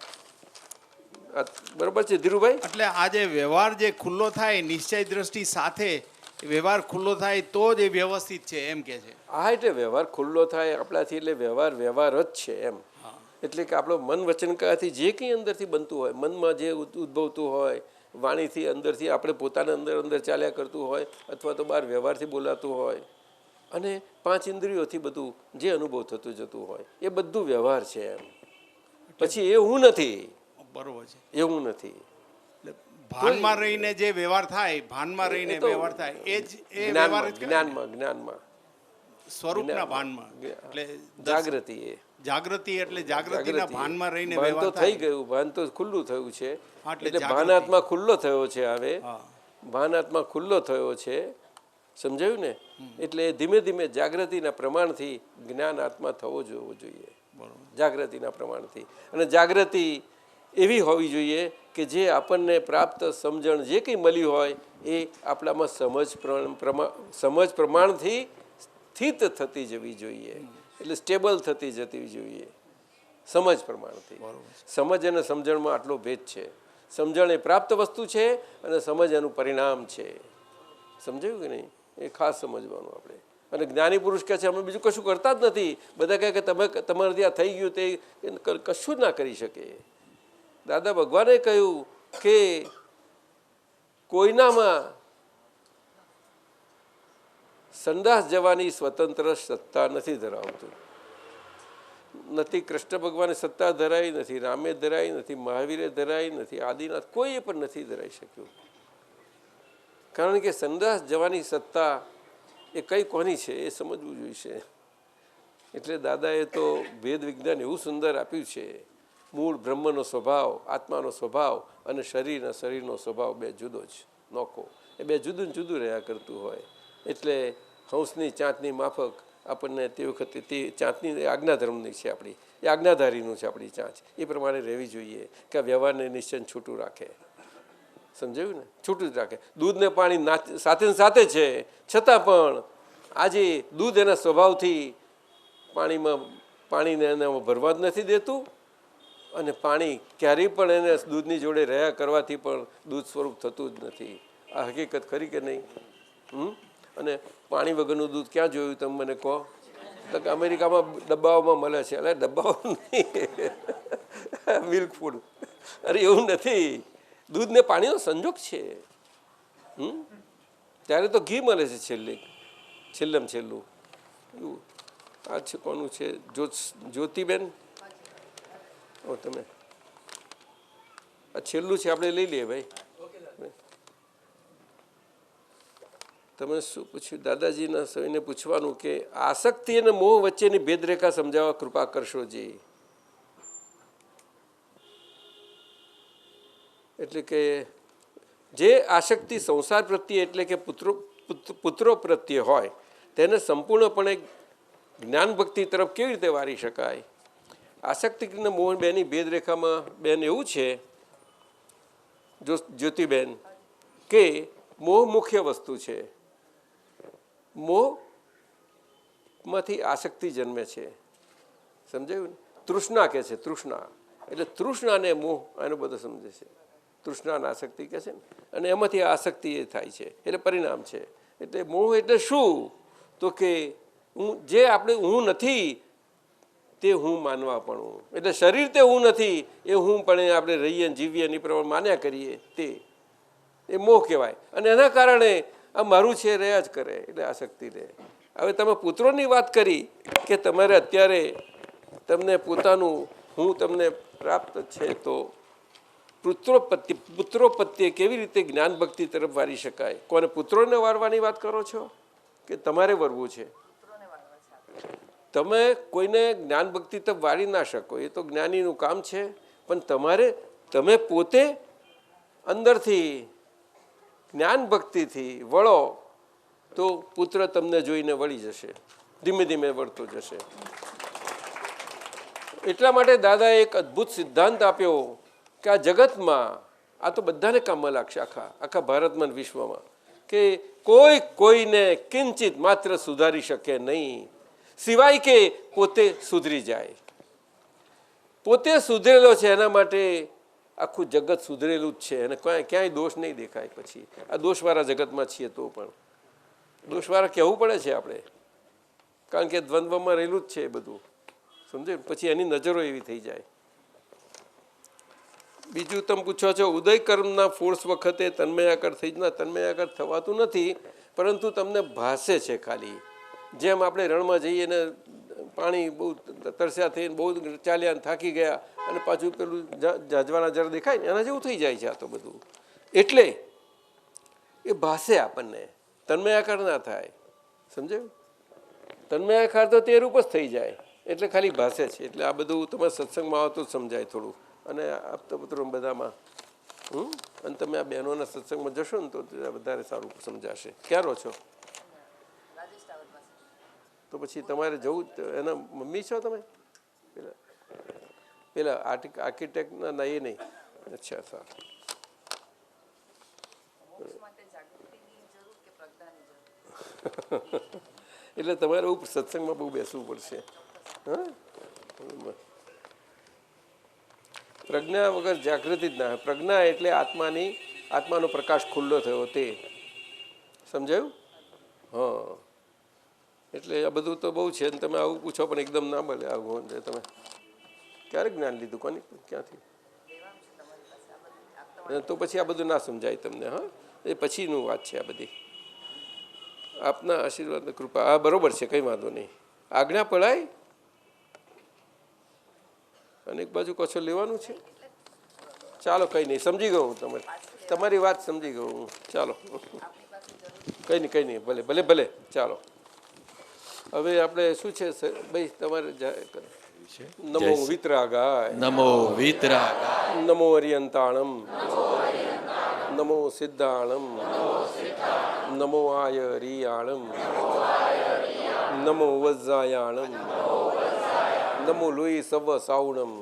[SPEAKER 2] બરોબર છે ધીરુભાઈ?
[SPEAKER 5] એટલે આ જે વ્યવહાર જે ખુલ્લો થાય નિશ્ચય દ્રષ્ટિ સાથે, વ્યવહાર ખુલ્લો થાય તો જ એ વ્યવસ્થિત છે એમ કે છે.
[SPEAKER 2] હા, એટલે વ્યવહાર ખુલ્લો થાય આપણાથી, એટલે વ્યવહાર જ છે એમ. એટલે કે આપણો મન વચન કાયાથી જે કંઈ અંદરથી બનતું હોય, મનમાં જે ઉદ્ભવતું હોય, વાણીથી અંદરથી આપણે પોતાના અંદર અંદર ચાલ્યા કરતું હોય અથવા તો બહાર વ્યવહારથી બોલાતું હોય અને 5 ઇન્દ્રિયોથી બધું જે અનુભવ થતું જતું હોય એ બધું વ્યવહાર છે એમ. પછી એ હું નથી,
[SPEAKER 5] બરોબર છે.
[SPEAKER 2] એ હું નથી.
[SPEAKER 5] ભાનમાં રહીને જે વ્યવહાર થાય, ભાનમાં રહીને
[SPEAKER 2] એ તો
[SPEAKER 5] વ્યવહાર થાય એ જ એ વ્યવહાર જ કહેવાય.
[SPEAKER 2] જ્ઞાનમાં
[SPEAKER 5] સ્વરૂપના ભાનમાં એટલે
[SPEAKER 2] જાગૃતિ એ
[SPEAKER 5] જાગૃતિ એટલે જાગૃતિના ભાનમાં રહીને
[SPEAKER 2] ભાન તો
[SPEAKER 5] વ્યવહાર
[SPEAKER 2] થઈ
[SPEAKER 5] થાય.
[SPEAKER 2] ગયું, ભાન તો ખુલ્લું થયું છે.
[SPEAKER 5] હા, એટલે
[SPEAKER 2] એટલે
[SPEAKER 5] જાગૃતિ.
[SPEAKER 2] ભાનાત્મા ખુલ્લો થયો છે. હવે
[SPEAKER 5] હા.
[SPEAKER 2] ભાનાત્મા ખુલ્લો થયો છે, સમજાયું ને? એટલે ધીમે ધીમે જાગૃતિના પ્રમાણથી જ્ઞાન આત્મા થવો જોઈએ, જાગૃતિના પ્રમાણથી. અને જાગૃતિ એવી હોવી જોઈએ કે જે આપણને પ્રાપ્ત સમજણ જે કંઈ મળ્યું હોય એ આપણામાં સમજ પ્રમાણથી સ્થિત થતી જવી જોઈએ, એટલે સ્ટેબલ થતી જતી જોઈએ સમજ પ્રમાણથી. સમજ અને સમજણમાં આટલો ભેદ છે. સમજણ એ પ્રાપ્ત વસ્તુ છે અને સમજ એનું પરિણામ છે. સમજાયું કે નહીં? એ ખાસ સમજવાનું આપણે. અને જ્ઞાની પુરુષ કહે છે અમે બીજું કશું કરતા જ નથી. બધા કહે કે તમારાથી આ થઈ ગયું તે કશું જ ના કરી શકે. દાદા ભગવાને કહ્યું કે કોઈનામાં સંદાસ જવાની સ્વતંત્ર સત્તા નથી ધરાવતું. નથી કૃષ્ણ ભગવાને સત્તા ધરાઈ, નથી રામે ધરાઈ, નથી મહાવીરે ધરાઈ, નથી આદિનાથ કોઈએ પણ નથી ધરાઈ શક્યું. કારણ કે સંદાસ જવાની સત્તા એ કઈ કોની છે એ સમજવું જોઈશે. એટલે દાદાએ તો ભેદ વિજ્ઞાન એવું સુંદર આપ્યું છે. મૂળ બ્રહ્મનો સ્વભાવ, આત્માનો સ્વભાવ અને શરીરનો સ્વભાવ બે જુદો જ નોખો. એ બે જુદું જુદું રહ્યા કરતું હોય. એટલે હંસની ચાંચની માફક આપણને તે વખતે તે ચાંચની આજ્ઞાધર્મની છે આપણી, એ આજ્ઞાધારીનું છે આપણી ચાંચ. એ પ્રમાણે રહેવી જોઈએ કે આ વ્યવહારને નિશ્ચય છૂટું રાખે. સમજાયું ને? છૂટું જ રાખે. દૂધને પાણી સાથે સાથે છે, છતાં પણ આજે દૂધ એના સ્વભાવથી પાણીને એને ભરવા જ નથી દેતું. અને પાણી ક્યારેય પણ એને દૂધની જોડે રહ્યા કરવાથી પણ દૂધ સ્વરૂપ થતું જ નથી. આ હકીકત ખરી કે નહીં? અને પાણી વગરનું દૂધ ક્યાં જોયું તમે મને કહો? તો કે અમેરિકામાં ડબ્બાઓમાં મળે છે. એટલે ડબ્બાઓ નહીં, મિલ્ક ફૂડ. અરે એવું નથી. દૂધ ને પાણીનો સંજોગ છે. ત્યારે તો ઘી મળે છે છેલ્લેમાં છેલ્લું. એવું આ છે કોનું છે? જ્યોતિબેન, તમે આ છેલ્લું છે, આપણે લઈ લઈએ ભાઈ. તમે શું પૂછ્યું? દાદાજીના સવિને પૂછવાનું કે આસક્તિ અને મોહ વચ્ચેની ભેદરેખા સમજાવવા કૃપા કરશોજી. એટલે કે જે આસક્તિ સંસાર પ્રત્યે એટલે કે પુત્રો પ્રત્યે હોય તેને સંપૂર્ણપણે જ્ઞાન ભક્તિ તરફ કેવી રીતે વારી શકાય? આસક્તિ અને મોહ બેની ભેદરેખામાં બેન એવું છે જ્યોતિબેન કે મોહ મુખ્ય વસ્તુ છે. મોહમાંથી આસક્તિ જન્મે છે. સમજાયું ને? તૃષ્ણા કહે છે, તૃષ્ણા એટલે તૃષ્ણા અને મોહ એનો બધો સમજે છે. તૃષ્ણા અને આસક્તિ કહે છે ને, અને એમાંથી આસક્તિ એ થાય છે, એટલે પરિણામ છે. એટલે મોહ એટલે શું? તો કે જે આપણે હું નથી તે હું માનવા પણ, એટલે શરીર તે હું નથી એ હું પણ આપણે રહીએ જીવીએ એની પ્રમાણે માન્યા કરીએ તે એ મોહ કહેવાય. અને એના કારણે આ મારું છે રહ્યા જ કરે, એટલે આસક્તિ રહે. હવે તમે પુત્રોની વાત કરી કે તમારે અત્યારે તમને પોતાનું હું તમને પ્રાપ્ત છે, તો પુત્રો પ્રત્યે કેવી રીતે જ્ઞાન ભક્તિ તરફ વારી શકાય? કોને પુત્રોને વારવાની વાત કરો છો કે તમારે વરવું છે? તમે કોઈને જ્ઞાન ભક્તિ તરફ વારી ના શકો, એ તો જ્ઞાનીનું કામ છે. પણ તમે પોતે અંદરથી જ્ઞાન ભક્તિથી વળો તો પુત્ર તમને જોઈને વળી જશે, ધીમે ધીમે વળતો જશે. એટલા માટે દાદાએ એક અદ્ભુત સિદ્ધાંત આપ્યો કે આ જગતમાં આ તો બધાને કામમાં લાગશે, આખા ભારતમાં વિશ્વમાં, કે કોઈને કિંચિત માત્ર સુધારી શકે નહીં સિવાય કે પોતે સુધરી જાય. પોતે સુધરેલો છે એના માટે આખું જગત સુધરેલું જ છે, અને ક્યાંય દોષ નહીં દેખાય. પછી આ દોષવાળા જગતમાં છીએ તો પણ દોષવાળા કહેવું પડે છે આપણે, કારણ કે દ્વંદ્વમાં રહેલું જ છે એ બધું. સમજે? પછી એની નજરો એવી થઈ જાય. બીજું તમે પૂછો છો ઉદય કર્મના ફોર્સ વખતે તન્મયાકાર થઈ જ ના, તન્મયાકાર થવાતું નથી, પરંતુ તમને ભાસે છે ખાલી. જેમ આપણે રણમાં જઈએ ને પાણી બહુ તરસ્યા થઈને બહુ ચાલ્યા ને થાકી ગયા અને પાછું પેલું જાજવાના જળ દેખાય ને એના જેવું થઈ જાય છે આ તો બધું. એટલે એ ભાસે આપણને, તન્મયાકાર ના થાય. સમજાયું? તન્મયાકાર તો તે રૂપ જ થઈ જાય, એટલે ખાલી ભાસે છે. એટલે આ બધું તમે સત્સંગમાં આવો તો જ સમજાય થોડું. અને આપતા પુત્રો બધામાં અને તમે આ બહેનોના સત્સંગમાં જશો ને તો વધારે સારું સમજાશે. ક્યાં રહો છો? તો પછી તમારે જવું એના મમ્મી છો તમે? પેલા આર્કિટેક્ટના ના એ નહીં? અચ્છા સારું. એટલે તમારે સત્સંગમાં બહુ બેસવું પડશે. હા, પ્રજ્ઞા વગર જાગૃતિ જ ના. પ્રજ્ઞા એટલે આત્માનો પ્રકાશ ખુલ્લો થયો તે. સમજાયું? હા, એટલે આ બધું તો બહુ છે. તમે આવું પૂછો પણ એકદમ ના મળે. આવું તમે ક્યારે જ્ઞાન લીધું? કોની ક્યાંથી? તો પછી આ બધું ના સમજાય તમને. હા, એ પછીનું વાત છે આ બધી. આપના આશીર્વાદ કૃપા. હા, બરોબર છે, કંઈ વાંધો નહીં. આજ્ઞા પડાય અને એક બાજુ કશો લેવાનું છે. ચાલો, કંઈ નહીં, સમજી ગયો હું તમારી વાત સમજી ગયો હું. ચાલો, કંઈ નહીં, ભલે ભલે ભલે. ચાલો, હવે આપણે શું છે ભાઈ તમારે નમો વિતરાગાય,
[SPEAKER 10] નમો વિતરાગાય,
[SPEAKER 2] નમો અરિયંતાણમ, નમો સિદ્ધાણમ, નમો આયરિયાણમ, નમો વજ્જાયાણમ, નમો લોહી સવ સાવણમ,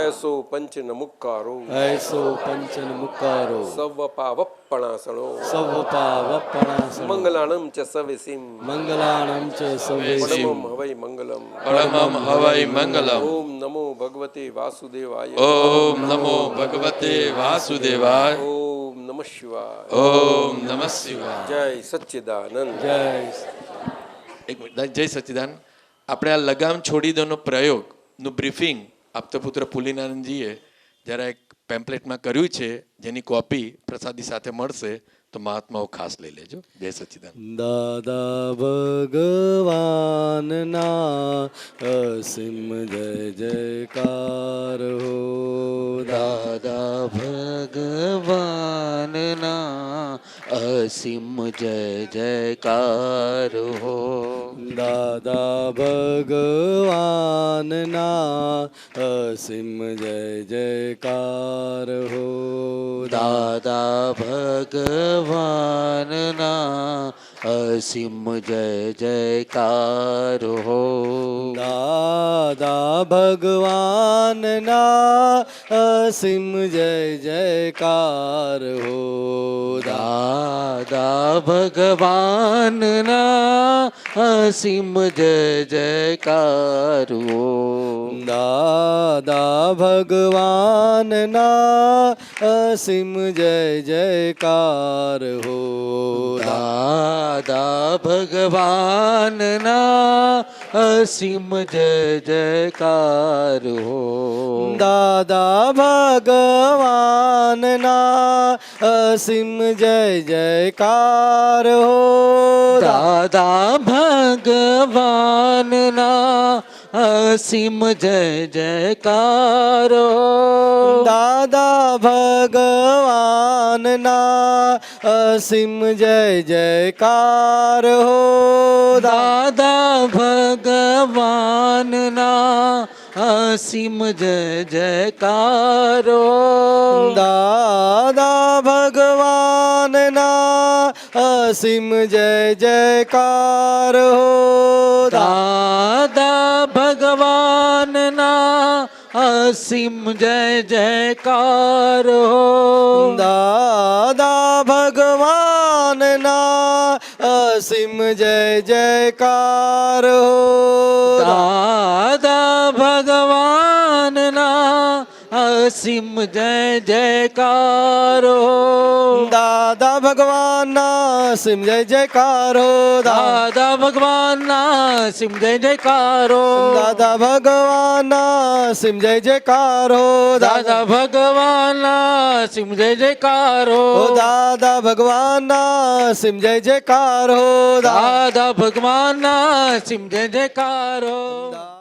[SPEAKER 2] એસો પંચન મુક્કારો,
[SPEAKER 1] ऐसो पंचन मुकारो
[SPEAKER 2] સવ પાવપણાસણો,
[SPEAKER 1] सवपावपणासनो
[SPEAKER 2] મંગલાણમ ચ સવિસિમ,
[SPEAKER 1] मंगलाणं च सवेसिं
[SPEAKER 2] પરમમ હવૈ મંગલમ,
[SPEAKER 10] પરમમ હવૈ મંગલમ.
[SPEAKER 2] ઓમ નમો ભગવતે વાસુદેવાય,
[SPEAKER 10] ઓમ નમો ભગવતે વાસુદેવાય,
[SPEAKER 2] ઓમ નમઃ શિવાય,
[SPEAKER 10] ઓમ નમઃ શિવાય.
[SPEAKER 2] જય સચ્ચિદાનંદ.
[SPEAKER 1] जय
[SPEAKER 10] એક મિનિટ, જય સચ્ચિદાનંદ. આપણે આ લગામ છોડી દોનો પ્રયોગનું બ્રીફિંગ આપતા પુત્ર પુલિનાનંદજીએ જરા એક પેમ્પલેટમાં કર્યું છે, જેની કોપી પ્રસાદી સાથે મળશે, તો મહાત્માઓ ખાસ લઈ લેજો. જય સચ્ચિદાનંદ.
[SPEAKER 1] દાદા ભગવાનના અસીમ જય જયકાર હો, દાદા ભગવાનના અસીમ જય જયકાર હો, દાદા ભગવાનના અસીમ જય જયકાર હો, દાદા ભગવાનના અસીમ જય જયકાર હો, દાદા ભગવાનના અસીમ જય જયકાર હો, દાદા ભગવાનના અસીમ જય જયકાર હો, દાદા ભગવાનના અસીમ જય જયકાર હો, દાદા ભગવાનના અસીમ જય જયકાર હો, દાદા ભગવાનના અસીમ જય જયકાર હો, દાદા ભગવાનના અસીમ જય જયકાર હો, દાદા ભગવાનના અસીમ જય જયકાર હો, દાદા ભગવાનના અસીમ જય જયકાર હો, દાદા ભગવાનના અસીમ જય જયકાર હો, દાદા ભગવાનના અસીમ જય જયકાર હો, દાદા ભગવાનના અસીમ જય જયકાર હો, દાદા ભગવાનના અસીમ જય જયકાર હો, દાદા ભગવાનના અસીમ જય જયકાર હો, દાદા
[SPEAKER 11] દાદા ભગવાનના સિમ જય જયકારો
[SPEAKER 12] દાદા ભગવાનના સિમ જય જયકારો
[SPEAKER 11] દાદા ભગવાનના સિમ જય જયકારો
[SPEAKER 12] દાદા ભગવાનના સિમ જય જયકારો
[SPEAKER 11] દાદા ભગવાનના સિમ જય જયકારો